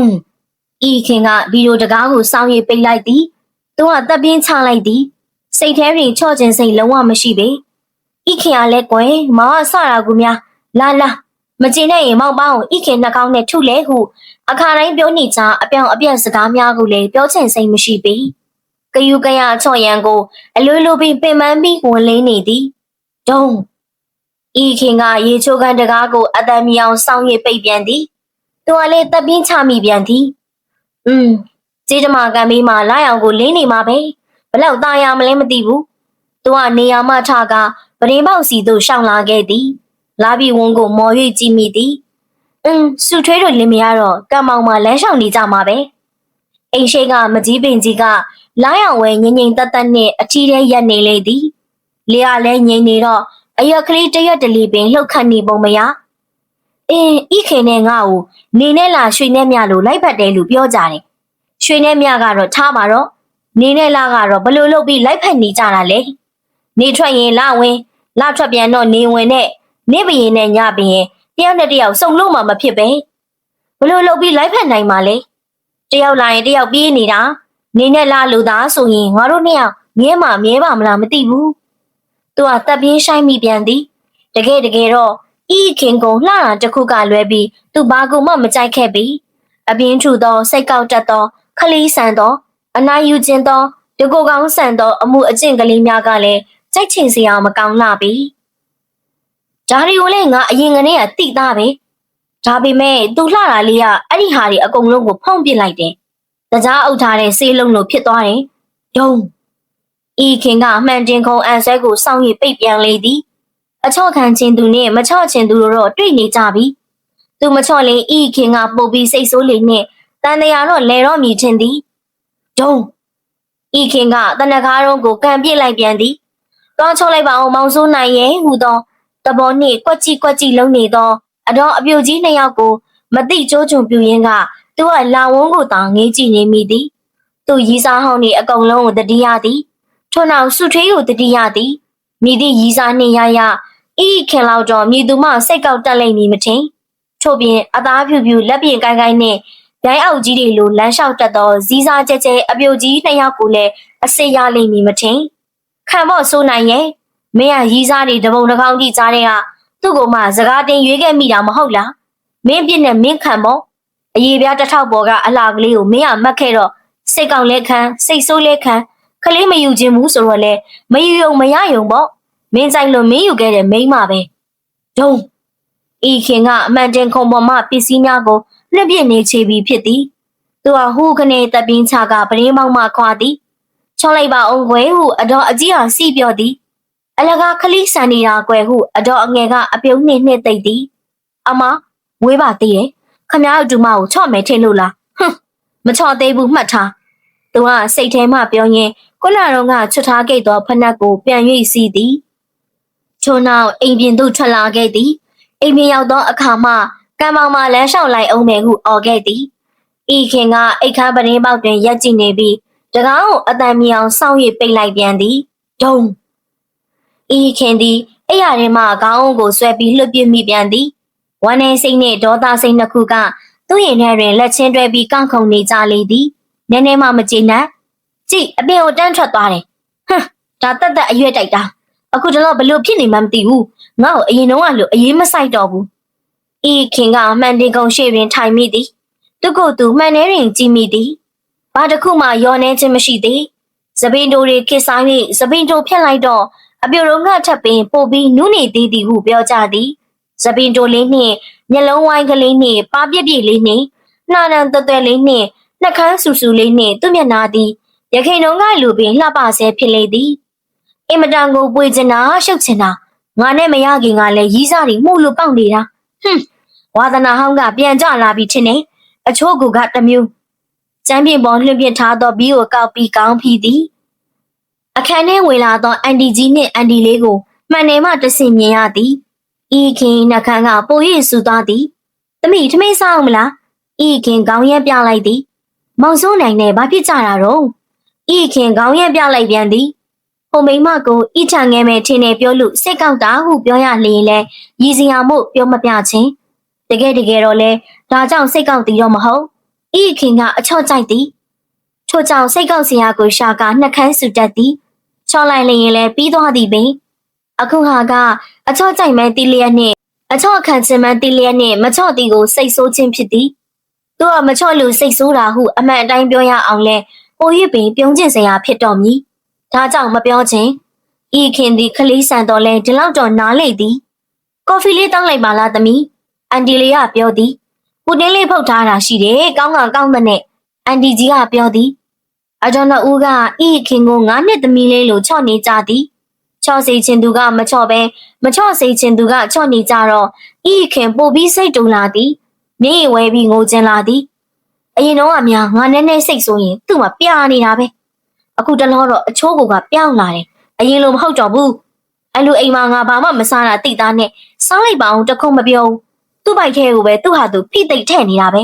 ဤခင်ကဗီဒီယိုတကားကိုစောင်းရိပ်ပိတ်လိုက်သည်သူကတပ်ပြင်းချလိုက်သည်စိတ်ထဲတွင်ချော့ခြင်းစိတ်လုံးဝမရှိပေဤခင်ကလည်းကွယ်မောင်ကဆရာကူများလာမကျင်နဲ့ရင်မောင်ပေါင်းဤခင်နှာခေါင်းနဲ့ထုလဲဟုအခါတိုင်းပြောနေကြအပြောင်အပြက်စကားများကိုလည်းပြောချင်စိတ်မရှိပေကယူကရချော့ရန်ကိုအလွယ်လိုပြီးပင်ပန်းပြီးဝင်လင်းနေသည်ဒုံဤခင်ကရေချိုးကန်တကားကိုအတန်မြောင်စောင်းရိပ်ပိတ်ပြန်သည်သူကလည်းတပ်ပြင်းချမိပြန်သည်ကျေးဓမ္မကံမေးမှလာအောင်ကိုလင်းနေမှာပဲဘလောက်သားရမလဲမသိဘူးသူကနေရာမှထကပရင်းပေါက်စီသို့ရှောင်လာခဲ့သည်လာပြီးဝန်းကိုမော်၍ကြည့်မိသည်စုထွေးတို့လင်းမရတော့ကံမောင်မှလမ်းလျှောက်နေကြမှာပဲအိမ်ရှိကမကြီးပင်ကြီးကလာအောင်ဝဲငိမ့်ငိမ့်တက်တက်နဲ့အထီးထဲရက်နေလေသည်လေကလည်းငိမ့်နေတော့အရက်ကလေးတရက်တလီပင်လှုပ်ခတ်နေပုံမရဤခင်နဲ့ငါ့ကိုနေနဲ့လာရွှေနဲ့မြလို့လိုက်ဖက်တယ်လို့ပြောကြတယ်ရွှေနဲ့မြကတော့ထားပါတော့နေနဲ့လာကတော့ဘလို့လုပ်ပြီးလိုက်ဖက်နေကြတာလေနေထွက်ရင်လာဝင်လာထွက်ပြန်တော့နေဝင်နဲ့နေပရင်နဲ့ညပရင်တယောက်နဲ့တယောက်စုံလို့မှမဖြစ်ပဲဘလို့လုပ်ပြီးလိုက်ဖက်နိုင်မှာလဲတယောက်လာရင်တယောက်ပြေးနေတာနေနဲ့လာလို့သာဆိုရင်ငါတို့နှစ်ယောက်မြဲမှာမြဲပါမလားမသိဘူးသူကတပ်ပြင်းဆိုင်မိပြန်သည်တကယ်တော့ဤခင်ကုံလှတာတစ်ခုကလွဲပြီးသူဘာကူမှမကြိုက်ခဲ့ပြီအပြင်းထူသောစိတ်ကောက်တတ်သောခလီးဆန်သောအနာယူခြင်းသောတကူကောင်းဆန်သောအမှုအကျင့်ကလေးများကလည်းကြိုက်ချင်စရာမကောင်းလှပြီဒါရီကိုလည်းငါအရင်ကတည်းကတိသားပဲဒါပေမဲ့သူလှတာလေးကအဲ့ဒီဟာတွေအကုန်လုံးကိုဖုံးပစ်လိုက်တယ်တကြားအုပ်ထားတဲ့ဆေးလုံးလိုဖြစ်သွားတယ်ဒုံဤခင်ကအမှန်တင်ခုံအန်ဆွဲကိုစောင့်ရပိတ်ပြန်လေသည်အချော့ခံခြင်းသူနဲ့မချော့ခြင်းသူတို့တော့တွေ့နေကြပြီသူမချော့လေဤခင်ကပုတ်ပြီးစိတ်ဆိုးလေနဲ့တန်တရားတော့လဲတော့မြည်ခြင်းသည်ဒုံဤခင်ကတနခါတော့ကိုကန်ပြစ်လိုက်ပြန်သည်တွားချော့လိုက်ပါအောင်မောင်စိုးနိုင်ရဲ့ဟူသောတဘောနှင့်ကွက်ကြီးလုံးနေသောအတော်အပြိုကြီးနှစ်ယောက်ကိုမတိကျိုးချုံပြူရင်းကသူကလာဝန်းကိုတောင်ငေးကြည့်နေမိသည်သူရီစားဟောင်းနေအကုန်လုံးကိုတတိယသည်ထို့နောက်စုထွေးကိုတတိယသည်မိသည့်ရီစားနှင့်ရဤခင်လောက်တော့မြည်သူမှစိတ်ကောက်တက်လိမ့်မည်မထင်ထို့ပြင်အသားဖြူဖြူလက်ပြင်ကိုင်းကိုင်းနဲ့ဒိုင်းအောက်ကြီးတွေလိုလမ်းလျှောက်တက်သောဇီးစားကျဲအပြိုကြီးနှစ်ယောက်ကိုလည်းအစစ်ရလိမ့်မည်မထင်ခံဖို့ဆိုနိုင်ရဲ့မင်းကရီစားတွေတပုံတစ်ကောင်းကြီးကြားတဲ့ကသူ့ကိုမှစကားတင်ရွေးခဲ့မိတာမဟုတ်လားမင်းပြစ်နဲ့မင်းခံဖို့အရေးပြားတစ်ထောက်ပေါ်ကအလှကလေးကိုမင်းကမှတ်ခဲ့တော့စိတ်ကောက်လက်ခံစိတ်ဆိုးလက်ခံခလေးမယူခြင်းဘူးဆိုတော့လေမယူယုံမရယုံပေါ့မင်းဆိုင်လို့မင်းယူခဲ့တဲ့မိန်းမပဲဒုံဤခင်ကအမှန်တင်ခုံပေါ်မှပစ္စည်းများကိုလွှတ်ပြနေချေပြီးဖြစ်သည်သူကဟူခနဲ့တပ်ပင်းချကပရင်းပေါင်းမှခွာသည်ချောလိုက်ပါအောင်ကွယ်ဟုအတော်အကြီးအောင်စီးပြောသည်အလကားခလိဆန်နေတာကွယ်ဟုအတော်အငယ်ကအပြုံးနှင့်နှစ်သိမ့်သည်အမဝေးပါသေးတယ်ခမည်းတော်မကိုချော့မယ်ထင်လို့လားမချော့သေးဘူးမှတ်ထားသူကစိတ်ထဲမှပြောရင်းခုနကတော့ချွတ်ထားခဲ့သောဖနက်ကိုပြန်၍စီးသည်ထို့နောက်အိမ်ပြင်သို့ထွက်လာခဲ့သည်အိမ်ပြင်ရောက်သောအခါမှကံမောင်မှလမ်းလျှောက်လိုက်အောင်မယ်ဟုအော်ခဲ့သည်ဤခင်ကအိတ်ခမ်းပရင်းပေါက်တွင်ရက်ကြည့်နေပြီးတကားကိုအတန်မြောင်စောင့်၍ပိတ်လိုက်ပြန်သည်ဒုံဤခင်သည်အဲ့ရထဲမှခေါင်းကိုဆွဲပြီးလှုပ်ပြမိပြန်သည်ဝမ်းနေစိတ်နှင့်ဒေါသစိတ်နှစ်ခုကသူ့ရင်ထဲတွင်လက်ချင်းတွဲပြီးကောက်ခုန်နေကြလေသည်နည်းနည်းမှမကျေနပ်ကြည့်အပြင်ကိုတန်းထွက်သွားတယ်ဒါတက်အရွက်တိုက်တာအခုတော့ဘလို့ဖြစ်နေမှမသိဘူးငါ့ကိုအရင်တော့ကလို့အေးမဆိုင်တော့ဘူးဤခင်ကမှန်တင်ကုန်ရှိတွင်ထိုင်မိသည်သူကိုယ်သူမှန်နေတွင်ကြည့်မိသည်ဘာတစ်ခုမှယောနေခြင်းမရှိသည်စပင်းတိုတွေခစ်ဆိုင်၍စပင်းတိုဖြတ်လိုက်တော့အပြိုလုံးကထပ်ပင်ပို့ပြီးနူးနေသေးသည်ဟုပြောကြသည်စပင်းတိုလေးနှင့်မျက်လုံးဝိုင်းကလေးနှင့်ပါပြပြလေးနှင့်နှာနံသွဲလေးနှင့်နှခမ်းဆူဆူလေးနှင့်သူ့မျက်နှာသည်ရခိုင်တုံးကလူပင်လှပဆဲဖြစ်လေသည်အင်မတန်ကိုပွေချင်တာရှုပ်ချင်တာငါနဲ့မရခင်ကလည်းရီးစားတွေမှုလို့ပေါက်နေတာဝါသနာဟောင်းကပြန်ကြလာပြီထင်တယ်အချို့ကူကတစ်မျိုးကျမ်းပြင်ပေါ်လွှင့်ပစ်ထားသောဘီကိုကောက်ပြီးကောင်းဖီးသည်အခန်းထဲဝင်လာသောအန်တီကြီးနှင့်အန်တီလေးကို မှန်တယ်မှတဆင်မြင်ရသည်ဤခင်နှခမ်းကပို၍ဆူသွားသည်သမီးထမင်းစားအောင်မလားဤခင်ခေါင်းရက်ပြလိုက်သည်မောင်စိုးနိုင်နဲ့ဘာဖြစ်ကြတာတော့ဤခင်ခေါင်းရက်ပြလိုက်ပြန်သည်ဟိုမိမကိုဤချငဲမဲ့ထင်းနေပြောလို့စိတ်ကောက်တာဟုပြောရလျင်လဲရည်စရာမို့ပြောမပြချင်းတကယ်တော့လဲဒါကြောင့်စိတ်ကောက်သည်တော့မဟုတ်ဤခင်ကအချော့ကြိုက်သည်ထို့ကြောင့်စိတ်ကောက်စရာကိုရှာကနှက်ခမ်းဆူတတ်သည်ချော့လိုက်လျင်လဲပြီးသွားသည်ပင်အခုဟာကအချော့ကြိုက်မှန်းတီလျက်နှင့်အချော့ခံခြင်းမှန်းတီလျက်နှင့်မချော့သည်ကိုစိတ်ဆိုးခြင်းဖြစ်သည်သူကမချော့လို့စိတ်ဆိုးတာဟုအမှန်အတိုင်းပြောရအောင်လဲပို၍ပင်ပြုံးကျင်စရာဖြစ်တော်မူဒါကြောင့်မပြောချင်းဤခင်သည်ခလေးဆန်တော်လဲဒီလောက်တော့နားလေသည်ကော်ဖီလေးတောင်းလိုက်ပါလားသမီးအန်တီလေးကပြောသည်ပူတင်းလေးဖုတ်ထားတာရှိတယ်ကောင်းတဲ့နဲ့အန်တီကြီးကပြောသည်အတော်တော်ဦးကဤခင်ကို9နှစ်သမီးလေးလိုချော့နေကြသည်ချော့စေချင်သူကမချော့ပဲမချော့စေချင်သူကချော့နေကြတော့ဤခင်ပို့ပြီးစိတ်တူလာသည်မျက်ရည်ဝဲပြီးငိုချင်လာသည်အရင်တော့ကများငါနဲ့စိတ်ဆိုရင်သူ့မှာပြာနေတာပဲအခုတလောတော့အချိုးကပြောင်းလာတယ်အရင်လိုမဟုတ်တော့ဘူးအဲ့လိုအိမ်မှာငါဘာမှမစားတာတိသားနဲ့စားလိုက်ပါအောင်တခုံမပြောဘူးသူ့ဘိုက်ထဲကိုပဲသူ့ဟာသူဖိသိမ့်ထဲ့နေတာပဲ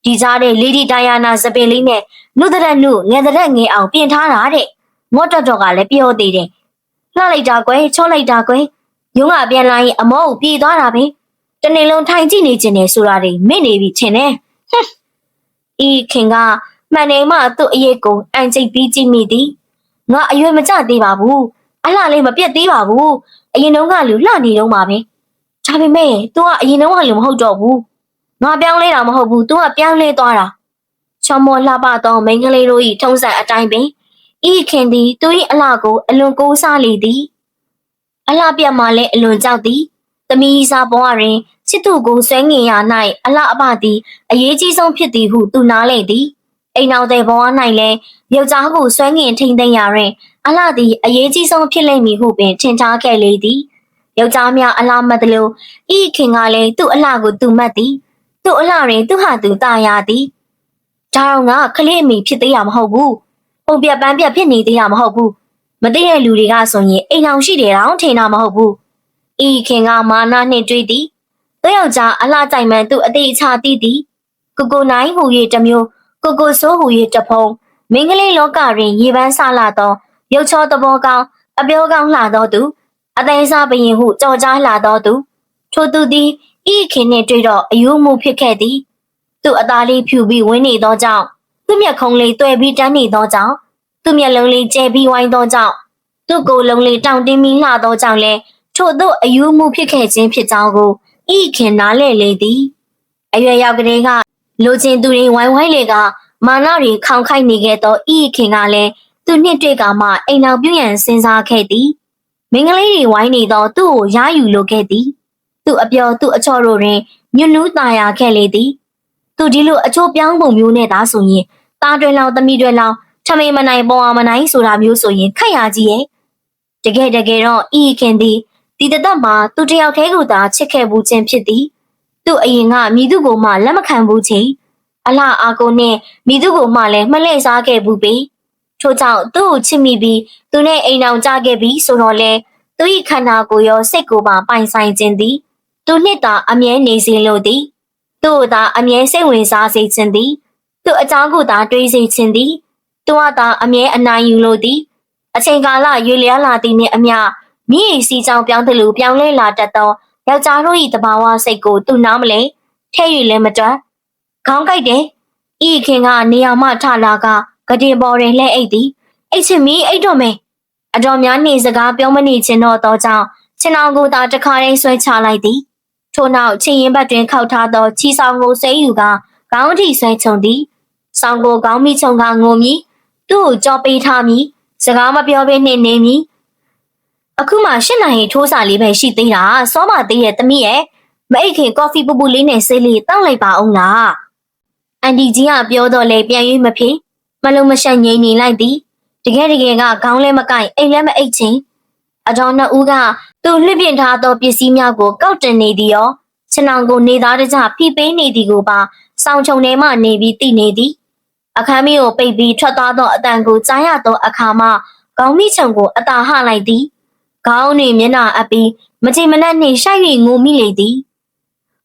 ဒီကြားတဲ့လေဒီတိုင်ယာနာစပင်လေးနဲ့နုဒရက်နုငယ်တဲ့ငယ်အောင်ပြင်ထားတာတဲ့မော့တော်ကလည်းပြောသေးတယ်လှလိုက်တာကွယ်ချောလိုက်တာကွယ်ရုံးကပြန်လာရင်အမောကိုပြေးသွားတာပဲတနေ့လုံးထိုင်ကြည့်နေခြင်းနဲ့ဆိုတာတွေမင့်နေပြီထင်တယ်ဟွန်းဤခင်ကမှန်တယ်မှသူ့အရေးကိုအန်ကျိတ်ပြီးကြည့်မိသည်ငါအရွယ်မကျသေးပါဘူးအလှလေးမပြတ်သေးပါဘူးအရင်တုန်းကလူလှနေတော့မှာပဲဒါပေမဲ့ तू ကအရင်တုန်းကလူမဟုတ်တော့ဘူးငါပြောင်းလဲတာမဟုတ်ဘူး तू ကပြောင်းလဲသွားတာချော်မော်လှပသောမိန်းကလေးတို့၏ထုံးစံအတိုင်းပင်ဤခင်သည်သူ၏အလှကိုအလွန်ကိုးစားလေသည်အလှပြတ်မှလည်းအလွန်ကြောက်သည်သမီးစားဘဝတွင်ချစ်သူကိုဆွဲငင်ရ၌အလှအပသည်အရေးကြီးဆုံးဖြစ်သည်ဟုသူနားလေသည်အိမ်နောက်တဲ့ဘဝ၌လည်းယောက်ျားကိုဆွဲငင်ထိန်သိမ်းရာတွင်အလှသည်အရေးကြီးဆုံးဖြစ်လိမ့်မည်ဟုပင်ထင်ထားခဲ့လေသည်ယောက်ျားများအလှမတ်သလိုဤခင်ကလည်းသူ့အလှကိုသူမတ်သည်သူ့အလှတွင်သူဟာသူတာရသည်ဒါတော့ငါခလေးအမိဖြစ်သေးရမဟုတ်ဘူးပုံပြပန်းပြဖြစ်နေသေးရမဟုတ်ဘူးမသိတဲ့လူတွေကဆိုရင်အိမ်အောင်ရှိတယ်တော့ထင်တာမဟုတ်ဘူးဤခင်ကမာနနှင့်တွေးသည်သူယောက်ျားအလှကြိုက်မှန်သူအသေးအချာသိသည်ကိုနိုင်ဟူ၍တစ်မျိုးကိုဆိုးဟူ၍တစ်ဖုံမင်းကလေးလောကတွင်ရေပန်းဆလာသောရုပ်ချောသဘောကောင်းအပြောကောင်းလှသောသူအသိစားပရင်ဟုကြော်ကြားလာသောသူထိုသူသည်ဤခင်နှင့်တွေ့တော့အယုမှုဖြစ်ခဲ့သည်သူ့အသားလေးဖြူပြီးဝင်းနေသောကြောင့်သူ့မျက်ခုံးလေးတွဲပြီးတန်းနေသောကြောင့်သူ့မျက်လုံးလေးကျဲပြီးဝိုင်းသောကြောင့်သူ့ကိုယ်လုံးလေးတောင့်တင်းပြီးလှသောကြောင့်လည်းထို့သို့အယုမှုဖြစ်ခဲ့ခြင်းဖြစ်ကြောင်းကိုဤခင်နားလည်လေသည်အရွယ်ရောက်ကလေးကလိုချင်သူတွေဝိုင်းဝိုင်းလေကမာနတွေခေါင်ခိုက်နေခဲ့သောဤခင်ကလည်းသူနှင့်တွေ့ကမှအိမ်တော်ပြုရန်စဉ်းစားခဲ့သည်မင်္ဂလေးတွေဝိုင်းနေသောသူ့ကိုယားယူလိုခဲ့သည်သူ့အပြောသူ့အချော့တို့တွင်ညွတ်နူးตาရခဲ့လေသည်သူဒီလိုအချို့ပြောင်းပုံမျိုးနဲ့သာဆိုရင်ตาတွင်လောက်သမီးတွင်လောက်ထမိန်မနိုင်ပေါ်အောင်မနိုင်ဆိုတာမျိုးဆိုရင်ခက်ရကြီးရဲ့တကယ်တော့ဤခင်သည်ဒီတသက်မှာသူတယောက်တည်းကိုသာချစ်ခဲ့ဘူးခြင်းဖြစ်သည်သူ့အရင်ကမိသူကိုမှလက်မခံဘူးချင်းအလှအာကိုနဲ့မိသူကိုမှလည်းမလှည့်စားခဲ့ဘူးပေထို့ကြောင့်သူ့ကိုချစ်မိပြီးသူနဲ့အိမ်အောင်ကြခဲ့ပြီးဆိုတော့လေသူ၏ခန္ဓာကိုယ်ရောစိတ်ကိုပါပိုင်ဆိုင်ခြင်းသည်သူနှစ်သာအမြဲနေစေလိုသည်သူ့သာအမြဲစိတ်ဝင်စားစေခြင်းသည်သူ့အကြောင်းကိုသာတွေးစေခြင်းသည်သူဟာသာအမြဲအနိုင်ယူလိုသည်အချိန်ကာလရွေလျားလာသည်နှင့်အမျှမြည်ရည်စီကြောင်ပြောင်းသလိုပြောင်းလဲလာတတ်သောယောက်ျားတို့၏တဘာဝစိတ်ကိုသူနားမလဲထဲ့၍လည်းမတွက်ခေါင်းကိုက်တယ်ဤခင်ကနေရာမှထလာကကတင်ပေါ်တွင်လှဲ့အိတ်သည်အိတ်ချင်မီအိတ်တော့မယ်အတော်များနေစကားပြောမနေခြင်းတော့သောကြောင့်ခြေနှောင်ကိုသာတခါတည်းဆွဲချလိုက်သည်ထို့နောက်ချင်းရင်ဘတ်တွင်ခောက်ထားသောချီဆောင်ကိုဆွဲယူကခေါင်းထိဆွဲချုံသည်ဆောင်ကိုခေါင်းမိချုံကငိုမည်သူ့ကိုကြောပေးထားမည်စကားမပြောဘဲနှင့်နေမည်အခုမှ8နာရီထိုးစာလေးပဲရှိသေးတာစောမသေးရဲ့သမီးရဲ့မအိတ်ခင်ကော်ဖီပူပူလေးနဲ့ဆေးလေးတောင်းလိုက်ပါအောင်လားအန်ဒီကြီးကပြောတော့လေပြန်၍မဖြစ်မလုံးမရှက်ငိမ့်နေလိုက်သည်တကယ်ကခေါင်းလဲမကိုက်အိမ်လဲမအိတ်ချင်းအတော်နှစ်ဦးကသူ့လှစ်ပြင်းထားသောပစ္စည်းများကိုကောက်တင်နေသည်ရောခြေနှောင်ကိုနေသားတကြဖိပေးနေသည်ကိုပါစောင်းချုံထဲမှနေပြီးသိနေသည်အခန်းမီကိုပိတ်ပြီးထွက်သွားသောအတန်ကိုကြားရသောအခါမှခေါင်းမိချုံကိုအသာဟလိုက်သည် ခေါင်းတွေမျက်နှာအပ်ပြီးမချိန်မနှက်နှင့်ရှိုက်၍ငိုမိလေသည်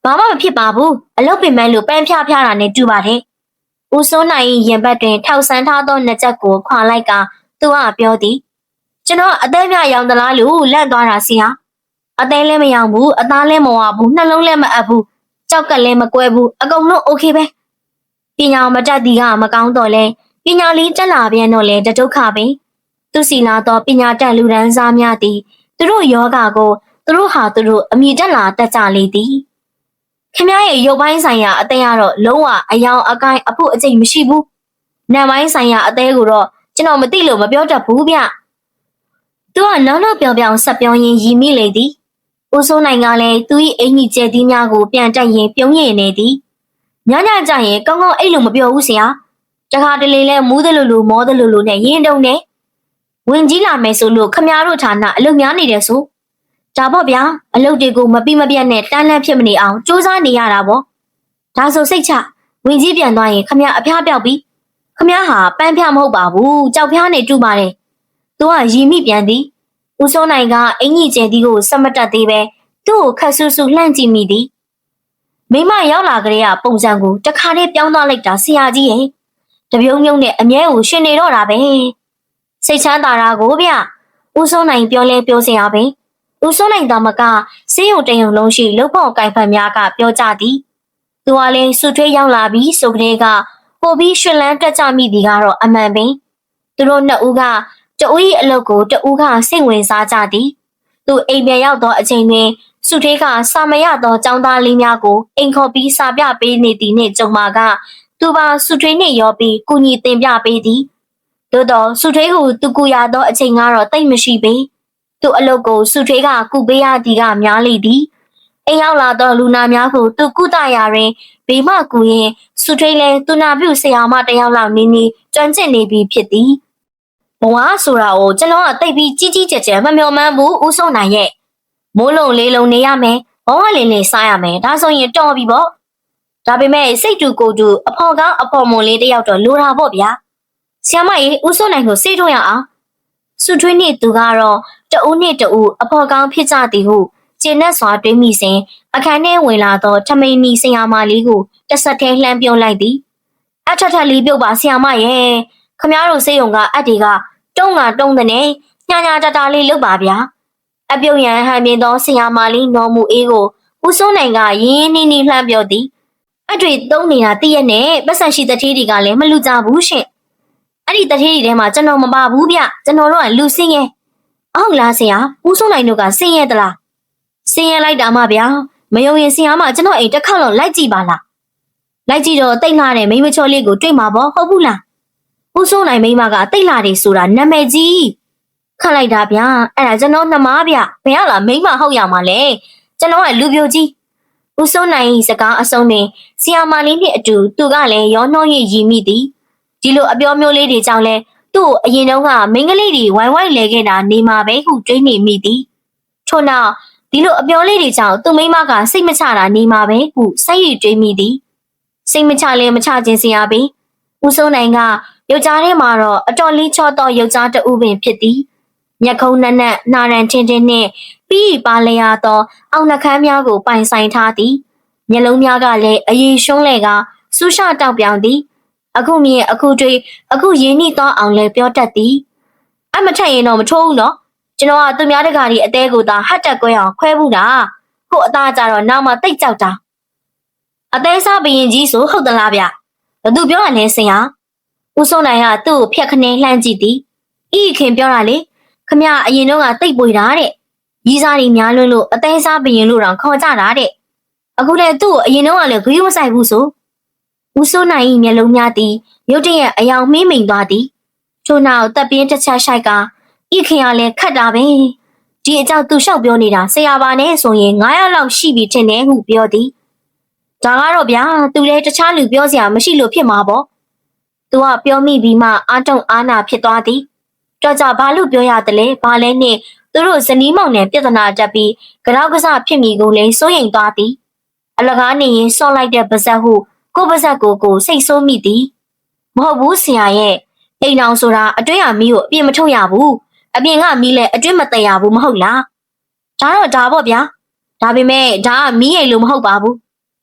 ဘာမှမဖြစ်ပါဘူးအလုပ်ပင်ပန်းလို့ပန်းဖျားဖျားတာနဲ့တူပါတယ်ဦးစိုးနိုင်၏ရင်ဘတ်တွင်ထောက်ဆန်းထားသောနှစ်ချက်ကိုခွာလိုက်ကသူကပြောသည်ကျွန်တော်အသေးပြရောင်သလားလို့လန့်သွားတာဆရာအသေးလည်းမရောင်ဘူးအသားလည်းမဝဘူးနှလုံးလည်းမအပ်ဘူးကြောက်ကလည်းမကွဲဘူးအကုန်လုံးโอเคပဲပညာမတတ်သည်ကမကောင်းတော့လဲပညာလေးတက်လာပြန်တော့လဲတဒုက္ခပဲသူစီလာသောပညာတတ်လူဒန်းစားများသည်သူတို့ယောဂကိုသူတို့ဟာသူတို့အမိတက်လာတတ်ကြလေသည်ခင်ဗျားရဲ့ရုပ်ပိုင်းဆိုင်ရာအသေးကတော့လုံးဝအယောင်အကိုင်းအဖို့အကျိတ်မရှိဘူးနာမ်ပိုင်းဆိုင်ရာအသေးကိုတော့ကျွန်တော်မသိလို့မပြောတတ်ဘူးဗျသူကနောက်ပြောင်ပြောင်ဆက်ပြောရင်းရီမိလေသည်ဦးစိုးနိုင်ကလည်းသူ၏အင်ကြီးကျဲသီးများကိုပြန်တက်ရင်ပြုံးရည်နေသည်ညညကြရင်ကောင်းကောင်းအိတ်လို့မပြောဘူးဆရာတခါတလေလဲမူးတယ်လို့မောတယ်လို့နဲ့ရင်းတုံနဲ့ဝင်ကြီးလာမယ်ဆိုလို့ခမားတို့ဌာနအလုပ်များနေတယ်ဆိုဒါပေါ့ဗျာအလုပ်တွေကိုမပြီးမပြတ်နဲ့တန်းလန်းဖြစ်မနေအောင်စူးစမ်းနေရတာပေါ့ဒါဆိုစိတ်ချဝင်ကြီးပြန်သွားရင်ခမားအဖျားပြောက်ပြီးခမားဟာပန်းဖျားမဟုတ်ပါဘူးကြောက်ဖျားနေတူပါတယ်သူကရီမိပြန်သည်ဦးစိုးနိုင်ကအင်ကြီးကျဲသည်ကိုစမတ်တက်သေးပဲသူ့ကိုခက်ဆူဆူလှမ်းကြည့်မိသည်မိမရောက်လာကြတဲ့ပုံစံကိုတခါတည်းပြောင်းသွားလိုက်တာဆရာကြီးရဲ့တပြုံးမြုံနဲ့အမြဲကိုရှင်နေတော့တာပဲစိတ်ချမ်းသာတာကိုဗျဦးစိုးနိုင်ပြောလဲပြောစရာပဲဦးစိုးနိုင်တော်မကစေးရုံတရုံလုံးရှိလုံဖို့ကိုင်ဖက်များကပြောကြသည်သူကလည်းစုထွေးရောက်လာပြီးဆိုကြတဲ့ကပို့ပြီးရွှင်လန်းတက်ကြမိသည်ကတော့အမှန်ပင်သူတို့နှစ်ဦးကတဦး၏အလုပ်ကိုတဦးကစိတ်ဝင်စားကြသည်သူအိမ်ပြန်ရောက်သောအချိန်တွင်စုထွေးကစာမရသောចောင်းသားလေးများကိုအိမ်ခေါ်ပြီးစာပြပေးနေသည်နှင့်ကြုံမှာကသူပါစုထွေးနှင့်ရောပြီးကုညီတင်ပြပေးသည်သို့တော့စုထွေးကိုသူကူရသောအချိန်ကတော့တိတ်မရှိပေသူအလုပ်ကိုစုထွေးကကုပေးရသည်ကများလေသည်အိမ်ရောက်လာသောလူနာများကိုသူကုသရာတွင်ဘေးမှကူရင်စုထွေးလည်းသူနာပြုဆရာမတယောက်လောက်နီးနီးကြွန့်ကျင်နေပြီဖြစ်သည်ဘဝဆိုတာကိုကျွန်တော်ကတိတ်ပြီးကြီးကြီးကျယ်ကျယ်မမျှော်မှန်းဘူးဦးဆုံးနိုင်ရဲ့မိုးလုံးလေးလုံးနေရမယ်ဘဝလေးလေးစားရမယ်ဒါဆိုရင်တော်ပြီပေါ့ဒါပေမဲ့စိတ်တူကိုယ်တူအဖော်ကောင်းအဖော်မွန်လေးတယောက်တော့လိုတာပေါ့ဗျာဆရာမကြီးဦးစိုးနိုင်ကိုစိတ်ထုတ်ရအောင်စုထွေးနေသူကတော့တဦးနဲ့တဦးအဖော်ကောင်းဖြစ်ကြသည်ဟုကျင်းနဲ့စွာတွေးမိစဉ်အခန်းထဲဝင်လာသောထမိန်နီဆရာမလေးကိုတဆက်ထဲလှမ်းပြုံးလိုက်သည်အထထလေးပြုတ်ပါဆရာမရဲ့ခမားတို့စေယုံကအက်တွေကတုံးတဲ့နဲ့ညာညာတတာလေးလုပ်ပါဗျာအပြုံရန်ဟန်မြင်သောဆရာမလေးနော်မူအေးကိုဦးစိုးနိုင်ကရင်းနှီးနှီးလှမ်းပြောသည်အတွေ့သုံးနေတာတည့်ရက်နဲ့ပတ်စံရှိတထေးတွေကလည်းမလူကြဘူးရှင်အဲ့ဒီတထေးတွေထဲမှာကျွန်တော်မပါဘူးဗျကျွန်တော်တို့ကလူစင်းရဲ့အောက်လားဆရာဦးစိုးနိုင်တို့ကစင်းရဲ့တလားစင်းရဲ့လိုက်တာမှဗျာမယုံရင်ဆရာမကျွန်တော်အိမ်တစ်ခါတော့လိုက်ကြည့်ပါလားလိုက်ကြည့်တော့တိတ်လာတဲ့မိမချောလေးကိုတွေ့မှာပေါ့ဟုတ်ဘူးလားဦးစိုးနိုင်မိမကတိတ်လာတယ်ဆိုတာနာမည်ကြီးခန့်လိုက်တာဗျာအဲ့ဒါကျွန်တော်နှမားဗျဘယ်ရလားမိမဟုတ်ရမှာလဲကျွန်တော်ကလူပြိုကြီးဦးစိုးနိုင်စကားအဆုံးတွင်ဆီယာမာလေးနှင့်အတူသူကလည်းရောနှောရည်ရီမိသည်ဒီလိုအပြောမျိုးလေးတွေကြောင့်လဲသူ့အရင်တုန်းကမိန်းကလေးတွေဝိုင်းဝိုင်းလဲခဲ့တာနေမှာပဲဟုတွေးနေမိသည်ထို့နောက်ဒီလိုအပြောလေးတွေကြောင့်သူ့မိန်းမကစိတ်မချတာနေမှာပဲဟုစိတ်ရည်တွေးမိသည်စိတ်မချလဲမချခြင်းစရာပဲဦးစိုးနိုင်ကယောက်ျားထဲမှာတော့အတော်လေးချော့သောယောက်ျားတဦးပင်ဖြစ်သည်မျက်ခုံးနက်နက်နာရန်ထင်းထင်းနှင့်ပြီးပါလျာသောအောက်နှခမ်းများကိုပိုင်ဆိုင်ထားသည်မျက်လုံးများကလည်းအရေရှုံးလေကဆူရှတောက်ပြောင်သည်အခုမြင်အခုတွေ့အခုရင်းနှီးသောအောင်လည်းပြောတတ်သည်အမထက်ရင်တော့မထိုးဘူးနော်ကျွန်တော်ကသူများတကာဒီအသေးကိုသာဟတ်တက်ကွဲအောင်ခွဲဘူးတာကို့အသားကြတော့နောက်မှတိတ်ကြောက်တာအသေးစားဘရင်ကြီးဆိုဟုတ်သလားဗျဘသူပြောရလဲဆရာဦးစိုးနိုင်ကသူ့ကိုဖျက်ခနဲလှမ်းကြည့်သည်ဤခင်ပြောတာလေခမအရင်တော့ကတိတ်ပွေတာတဲ့ရီးစားတွေများလွန်းလို့အသေးစားဘရင်လို့တောင်ခေါ်ကြတာတဲ့အခုလည်းသူ့ကိုအရင်တော့ကလည်းဂရုမစိုက်ဘူးဆိုဦးစိုးနိုင်၏မျက်လုံးများသည်ရုတ်တရက်အယောင်မှိမ့်မိန်သွားသည်ထို့နောက်တပ်ပြင်းတစ်ချက်ဆိုင်ကဤခင်ကလည်းခတ်တာပဲဒီအကြောင်းသူလျှောက်ပြောနေတာဆရာပါနဲ့ဆိုရင်900လောက်ရှိပြီထင်တယ်ဟုပြောသည်ဒါကတော့ဗျာသူလည်းတခြားလူပြောစရာမရှိလို့ဖြစ်မှာပေါ့သူကပြောမိပြီးမှအာတုံအာနာဖြစ်သွားသည်တော့ကြဘာလို့ပြောရတယ်လဲဘာလဲနဲ့သူတို့ဇနီးမောင်နဲ့ပြဿနာတက်ပြီးကြောက်ကစားဖြစ်မိကိုလည်းစိုးရိမ်သွားသည်အလကားနေရင်ဆော့လိုက်တဲ့ပါဇက်ဟုကိုပါဇက်ကိုစိတ်ဆိုးမိသည်မဟုတ်ဘူးဆရာရဲ့အိမ်အောင်ဆိုတာအတွင်းအမီးကိုအပြစ်မထုတ်ရဘူး အပြင်ကမီးလဲအတွင်းမတရဘူးမဟုတ်လားဒါတော့ဒါပေါ့ဗျာဒါပေမဲ့ဒါကမီးရိမ်လို့မဟုတ်ပါဘူး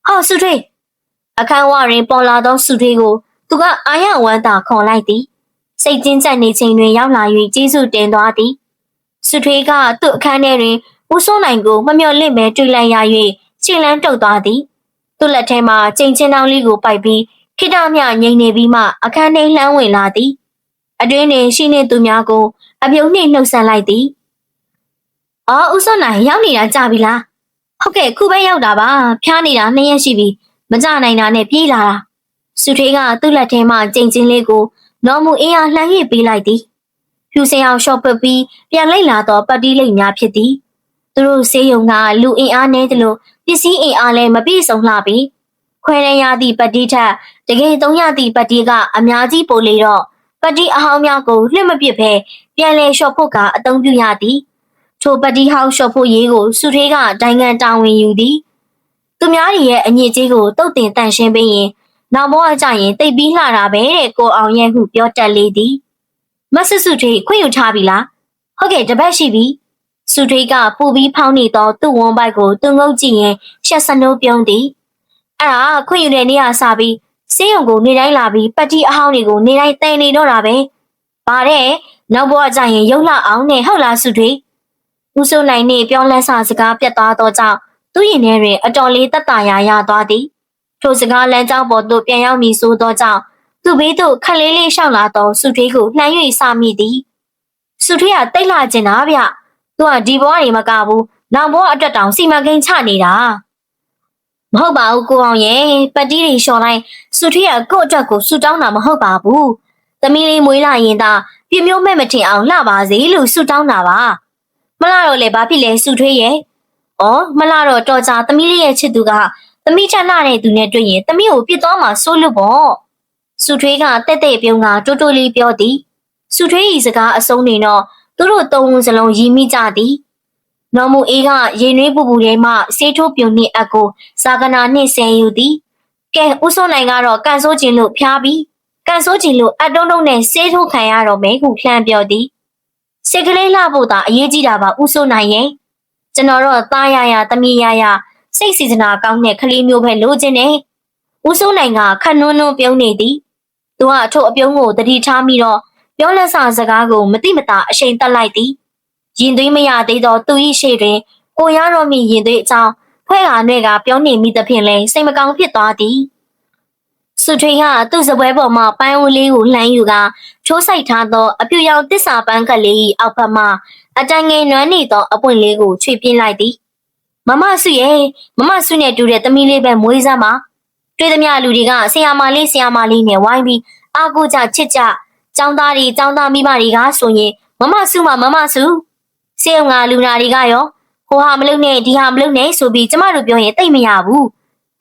ဟောစုထွေးအခန်းဝရင်ပေါ်လာသောစုထွေးကိုသူကအာရဝမ်းသာခေါ်လိုက်သည်စိတ်ကျဉ်ကျပ်နေချိန်တွင်ရောက်လာ၍ကျေးဇူးတင်သွားသည်စုထွေးကသူ့အခန်းထဲတွင်ဦးစိုးနိုင်ကိုမမျှော်လင့်ပဲတွေ့လိုက်ရ၍ခြေလန်းတုပ်သွားသည်သူ့လက်ထဲမှာချိန်ချင်းတောင်းလေးကိုပိုက်ပြီးခိတမြငိမ့်နေပြီးမှအခန်းထဲလှမ်းဝင်လာသည်အတွင်းတွင်ရှိနေသူများကိုအပြုံးနှင့်နှုတ်ဆက်လိုက်သည်အော်ဦးစိုးနိုင်ရောက်နေတာကြပြီလားဟုတ်ကဲ့ခုပဲရောက်တာပါဖျားနေတာ2ရက်ရှိပြီမကြနိုင်တာနဲ့ပြေးလာတာစုထွေးကသူ့လက်ထဲမှာချိန်ချင်းလေးကိုနော်မူအေးအားလှမ်း၍ပေးလိုက်သည်ဖြူစင်အောင်ရှော့ပပြီးပြန်လိုက်လာတော့ပတ်တီးလိတ်များဖြစ်သည်သူတို့ဆေးရုံကလူအင်အားနည်းသလိုပစ္စည်းအင်အားလည်းမပြည့်စုံလှပြီခွဲရရသည့်ပတ်တီးထက်တကယ်300သည့်ပတ်တီးကအများကြီးပိုလေတော့ပတ်တီးအဟောင်းများကိုလွှင့်မပစ်ပဲပြန်လဲလျှော့ဖို့ကအသုံးပြုရသည်ထိုပတ်တီးဟောင်းလျှော့ဖို့ရေးကိုစုထွေးကဒိုင်ငံတာဝန်ယူသည်သူများရဲ့အညစ်အကြေးကိုတုတ်တင်တန့်ရှင်းပေးရင်နောက်ဘဝကျရင်တိတ်ပြီးလှတာပဲတဲ့ကိုအောင်ရဲ့ဟုပြောတတ်လေသည်မဆစုထွေးခွင့်ယူထားပြီလားဟုတ်ကဲ့တပတ်ရှိပြီစုထွေးကပူပြီးဖောင်းနေသောသူ့ဝန်းပိုက်ကိုသူငုတ်ကြည့်ရင်ရှက်စနိုးပြုံးသည်အဲ့ဒါခွင့်ယူတဲ့နေ့ကစပြီးဆေးရုံကိုနေတိုင်းလာပြီးပတ်တီးအဟောင်းတွေကိုနေတိုင်းတည်နေတော့တာပဲဗါတဲ့နောက်ဘဝကျရင်ရုပ်လှအောင်နဲ့ဟုတ်လားစုထွေးဦးစိုးနိုင်နှင့်ပြောလန်းစာစကားပြတ်သွားသောကြောင့်သူ့ရင်ထဲတွင်အတော်လေးတက်တာရာရသွားသည်ထိုစကားလမ်းကြောင်းပေါ်သို့ပြန်ရောက်မည်ဆိုသောကြောင့်သူ့ဘေးသို့ခက်လေးလေးရှောက်လာသောစုထွေးကိုလှမ်း၍စမိသည်စုထွေးကတိတ်လှကျင်တာဗျသူကဒီဘဝနေမကဘူးနောက်ဘဝအတွက်တောင်စီမံကိန်းချနေတာမဟုတ်ပါဘူးကိုအောင်ရဲ့ပတ်တီးတွေလျှော်လိုက်စုထွေးကကို့အတွက်ကိုဆူတောင်းတာမဟုတ်ပါဘူးသမီးလေးမွေးလာရင်သာပြမျိုးမဲ့မထင်အောင်လှပါစေလို့ဆူတောင်းတာပါမလှတော့လေဘာဖြစ်လဲစုထွေးရဲ့ဩမလှတော့တော်ကြသမီးလေးရဲ့ချစ်သူကသမီးချက်လှတဲ့သူနဲ့တွေ့ရင်သမီးကိုပြစ်သွားမှာစိုးလို့ပေါ့စုထွေးကတက်တဲ့ပြုံးကတိုးတိုးလေးပြောသည်စုထွေးဤစကားအဆုံးနေတော့သူတို့သုံးဦးစလုံးရီမိကြသည်နော်မူအေးကရေနွေးပူပူထဲမှဆေးထိုးပြုံနှင့်အကိုဇာကနာနှင့်ဆင်ယူသည်ကဲဦးစိုးနိုင်ကတော့ကန်ဆိုးကျင်လို့ဖျားပြီးကန်ဆိုးကျင်လို့အတုံးတုံးနဲ့ဆေးထိုးခံရတော့မယ်ဟုလှမ်းပြောသည်စိတ်ကလေးလှဖို့သာအရေးကြီးတာပါဦးစိုးနိုင်ရဲ့ကျွန်တော်တော့သားရရသမီးရရစိတ်စီစနာကောင်းတဲ့ကလေးမျိုးပဲလိုချင်တယ်ဦးစိုးနိုင်ကခက်နွန်းနွန်းပြုံးနေသည်သူကအထုပ်အပြုံးကိုတတိထားပြီးတော့ပြောလက်စာစကားကိုမတိမတာအရှိန်တက်လိုက်သည်ရင်သွေးမရသေးသောသူ၏ရှေ့တွင်ကိုရတော်မီရင်သွေးအကြောင်းဖွဲ့ကားနဲ့ကပြောနေမိသဖြင့်လဲစိတ်မကောင်းဖြစ်သွားသည်စုထွေးကသူ့စပွဲပေါ်မှပန်းအိုးလေးကိုလှမ်းယူကချိုးဆိုင်ထားသောအပြူရောင်တစ္ဆာပန်းကလေး၏အောက်ဘက်မှအတန်ငယ်နွမ်းနေသောအပွင့်လေးကိုချွေပြင်းလိုက်သည်မမဆုရဲ့မမဆုနဲ့တူတဲ့သမီးလေးပဲမွေးစမ်းပါတွေ့သမျှလူတွေကဆရာမလေးနဲ့ဝိုင်းပြီးအာကိုကြချစ်ကြចောင်းသားတွေចောင်းသားမိမတွေကဆိုရင်မမဆုစေုံငါလူနာတွေကရောဟိုဟာမလုပ်နဲ့ဒီဟာမလုပ်နဲ့ဆိုပြီးကျမတို့ပြောရင်တိတ်မရဘူး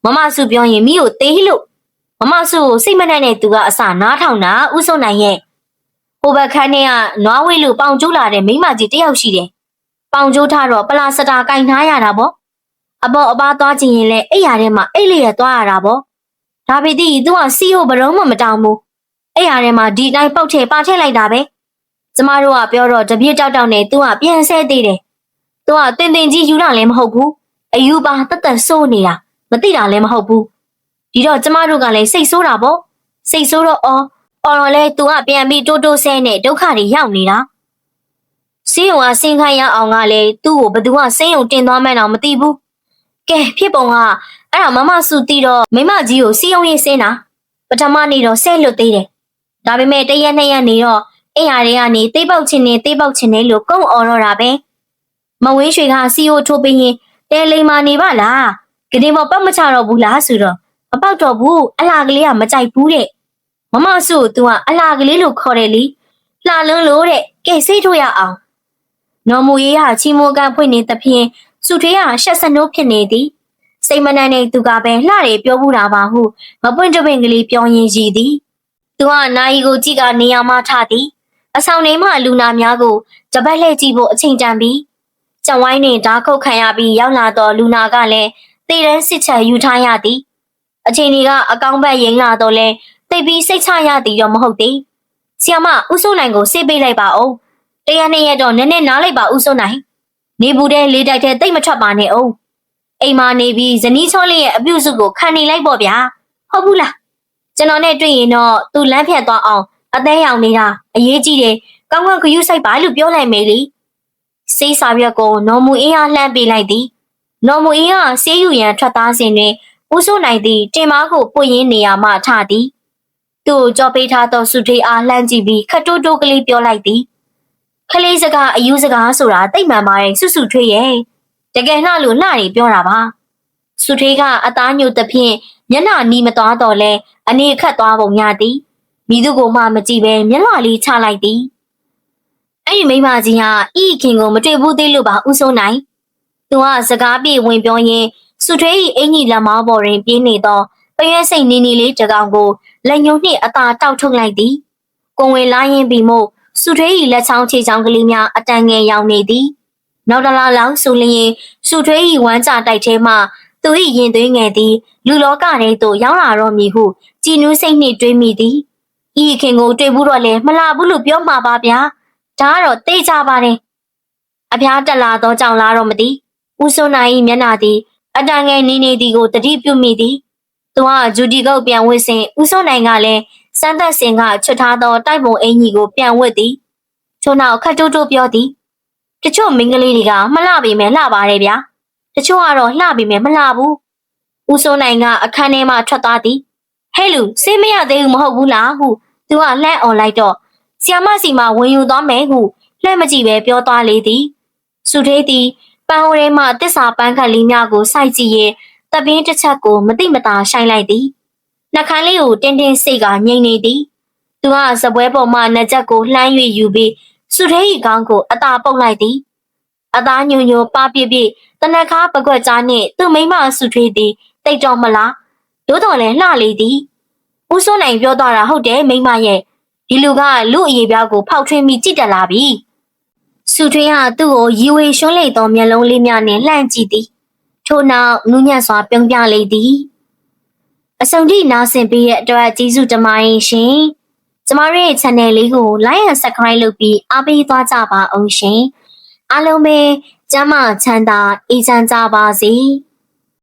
မမဆုပြောရင်မိကိုသေးလို့မမဆုကိုစိတ်မနှံ့တဲ့သူကအစနားထောင်တာဥဆုံးနိုင်ရဲ့ဟိုဘက်ခန်းထဲကနွားဝေးလို့ပေါင်ကျိုးလာတဲ့မိမကြီးတယောက်ရှိတယ်ပေါင်ကျိုးထားတော့ပလာစတာကင်ထားရတာပေါ့အပေါ်အပါသွားချင်ရင်လည်းအိယာထဲမှာအိတ်လေးရသွားရတာပေါ့ဒါပေတိသူကစီဟိုဘလုံးမတောင်းဘူးအိယာထဲမှာဒီတိုင်းပုတ်ထဲပါထည့်လိုက်တာပဲကျမတို့ကပြောတော့တပြည့်တောက်နဲ့သူကပြန်ဆဲသေးတယ်သူကတင်တင်ကြီးယူတာလည်းမဟုတ်ဘူးအယူပါတက်ဆိုးနေတာမသိတာလည်းမဟုတ်ဘူးဒီတော့ကျမတို့ကလည်းစိတ်ဆိုးတာပေါ့စိတ်ဆိုးတော့အော်လဲသူကပြန်ပြီးတိုးဆဲနဲ့ဒုက္ခတွေရောက်နေတာစီးရုံကဆင်းခိုင်းရအောင်ကလည်းသူ့ကိုဘသူကဆင်းရုံတင်သွားမှန်းတော့မသိဘူးကဲဖြစ်ပုံကအဲ့ဒါမမစုတီတော့မိမကြီးကိုစီးရုံရေးဆင်းတာပထမနေ့တော့ဆဲလွတ်သေးတယ်ဒါပေမဲ့တရက်နှစ်ရက်နေတော့အိယာတွေကနေသေးပေါက်ချင်းနဲ့လို့ကုန်းအော်တော့တာပဲမဝင်းရွှေကစီအိုထိုးပြီးရင်တဲလိမ်မာနေပါလားကတင်ပေါ်ပတ်မချတော့ဘူးလားဆိုတော့မပေါက်တော့ဘူးအလှကလေးကမကြိုက်ဘူးတဲ့မမစုကို तू ကအလှကလေးလို့ခေါ်တယ်လေလှလွန်းလို့တဲ့ကဲစိတ်ထိုးရအောင်နော်မူရေးဟာချီမိုကန်ဖွင့်နေသဖြင့်စုထွေးဟာရှက်စနိုးဖြစ်နေသည်စိတ်မနှံ့တဲ့သူကပဲလှတယ်ပြောဘူးတာပါဟုမပွင့်တပင်ကလေးပြောရင်းရည်သည် तू ကနိုင်ကိုကြည့်ကနေရာမှထသည်အဆောင်နေမှလူနာများကိုတပတ်လှည့်ကြည့်ဖို့အချိန်တန်ပြီးကြံဝိုင်းနဲ့ဓာခုတ်ခံရပြီးရောက်လာတော့လူနာကလည်းသေတန်းစစ်ချက်ယူထားရသည်အချိန်ကြီးကအကောင်းဘက်ရိမ့်လာတော့လဲတိတ်ပြီးစိတ်ချရသည်တော့မဟုတ်သေးဆီယမဦးစိုးနိုင်ကိုဆေးပေးလိုက်ပါဦး တရားနဲ့ရတော့နည်းနည်းနားလိုက်ပါဦးစိုးနိုင်နေဘူးတဲ့လေးတိုက်တဲ့တိတ်မထွက်ပါနဲ့အောင်အိမ်မာနေပြီးဇနီးချောလေးရဲ့အပြုစုကိုခံနေလိုက်ပေါ့ဗျာဟုတ်ဘူးလားကျွန်တော်နဲ့တွေ့ရင်တော့သူလမ်းဖြတ်သွားအောင်အသေးရောင်နေတာအရေးကြီးတယ်ကောင်းကောင်းခရူးဆိုင်ပါလို့ပြောလိုက်မယ်လေစေးစာရွက်ကိုနော်မူအင်းအားလှမ်းပေးလိုက်သည်နော်မူအင်းအားဆေးယူရန်ထွက်သားစဉ်တွင်ဦးစိုးနိုင်သည်တင်မားကိုပွင့်ရင်းနေရာမှထသည်သူ့ကြောပေးထားသောစုထေးအားလှမ်းကြည့်ပြီးခတ်တိုးတိုးကလေးပြောလိုက်သည်ခလေးစကားအယူစကားဆိုတာတိတ်မှန်ပါတယ်စွစွထွေးရဲ့တကယ်လှလို့လှနေပြောတာပါစုထေးကအသားညို့သဖြင့်မျက်နှာနီးမသွားတော့လဲအနေခတ်သွားပုံရသည်မိသူကိုမှမကြည့်ပဲမျက်နှာလေးချလိုက်သည်အဲ့ဒီမိမကြီးဟာဤခင်ကိုမတွေ့ဘူးသေးလို့ပါဦးစိုးနိုင်သူကစကားပြေဝင်ပြောရင်းစုထွေး၏အင်ကြီးလက်မောင်းပေါ်တွင်ပြင်းနေသောပရွက်စိတ်နီနီလေးတစ်ကောင်ကိုလက်ညှိုးနှင့်အသာတောက်ထုတ်လိုက်သည်ကိုဝင်လာရင်ပြီးမို့စုထွေး၏လက်ချောင်းခြေချောင်းကလေးများအတန်ငယ်ရောင်နေသည်နောက်တလားလောက်ဆိုလျင်စုထွေး၏ဝမ်းကြတိုက်ထဲမှသူ၏ရင်သွေးငယ်သည်လူလောကထဲသို့ရောက်လာတော့မည်ဟုကြည်နူးစိတ်နှင့်တွေးမိသည်ဤခင်ကိုတွေ့ဘူးတော့လဲမလာဘူးလို့ပြောမှာပါဗျာဒါကတော့သိကြပါတယ်အဖျားတက်လာသောကြောင့်လားတော့မသိဦးစိုးနိုင်၏မျက်နှာသည်အတန်ငယ်နေနေသည်ကိုတတိပြုမိသည်သူကဂျူဒီကုတ်ပြန်ဝစ်စဉ်ဦးစိုးနိုင်ကလည်းစမ်းသက်စင်ကချွတ်ထားသောတိုက်ပုံအင်ကြီးကိုပြန်ဝစ်သည်ထို့နောက်ခတ်တိုးတိုးပြောသည်တချို့မိန်းကလေးတွေကမလှပေမဲ့လှပါတယ်ဗျာတချို့ကတော့လှပေမဲ့မလှဘူးဦးစိုးနိုင်ကအခန်းထဲမှထွက်သွားသည်ဟဲ့လူစေးမရသေးဘူးမဟုတ်ဘူးလားဟုသူကလှမ်းអော်လိုက်တော့ဆီယမစီမှာဝင်ယူသွားမယ်ဟုလှမ်းမကြည့်ပဲပြောသွားလေသည်စုထေးသည်ပန်းဟိုထဲမှတစ္ဆာပန်းခတ်လေးများကိုစိုက်ကြည့်ရင်တပင်းတစ်ချက်ကိုမတိမတာရှိုင်းလိုက်သည်နှာခမ်းလေးကိုတင်းတင်းစိတ်ကငြိမ်နေသည်သူကစပွဲပေါ်မှနှက်ချက်ကိုလှမ်း၍ယူပြီးစုထဲ၏ခေါင်းကိုအသာပုတ်လိုက်သည်အသားညွညွပါပြပြတနက်ခါပကွက်ကြားနှင့်သူ့မိမစုထွေးသည်တိတ်တော်မလားသို့တော်လည်းလှလေသည်ဦးစိုးနိုင်ပြောသွားတာဟုတ်တယ်မိမရဲ့ဒီလူကလူအရေးပြားကိုဖောက်ထွင်းပြီးကြည့်တက်လာပြီစုထွေးကသူ့ကိုရီဝေရွှန်းလိုက်သောမျက်လုံးလေးများနှင့်လှမ်းကြည့်သည်ထို့နောက်နူးညံ့စွာပြုံးပြလေသည်အဆုံးထိနားဆင်ပေးတဲ့အတွက်ကျေးဇူးတင်ပါတယ်ရှင်ကျမတို့ရဲ့ channel လေးကို like and subscribe လုပ်ပြီးအားပေးသွားကြပါအောင်ရှင်အားလုံးပဲကျမ်းမာချမ်းသာအေးချမ်းကြပါစေ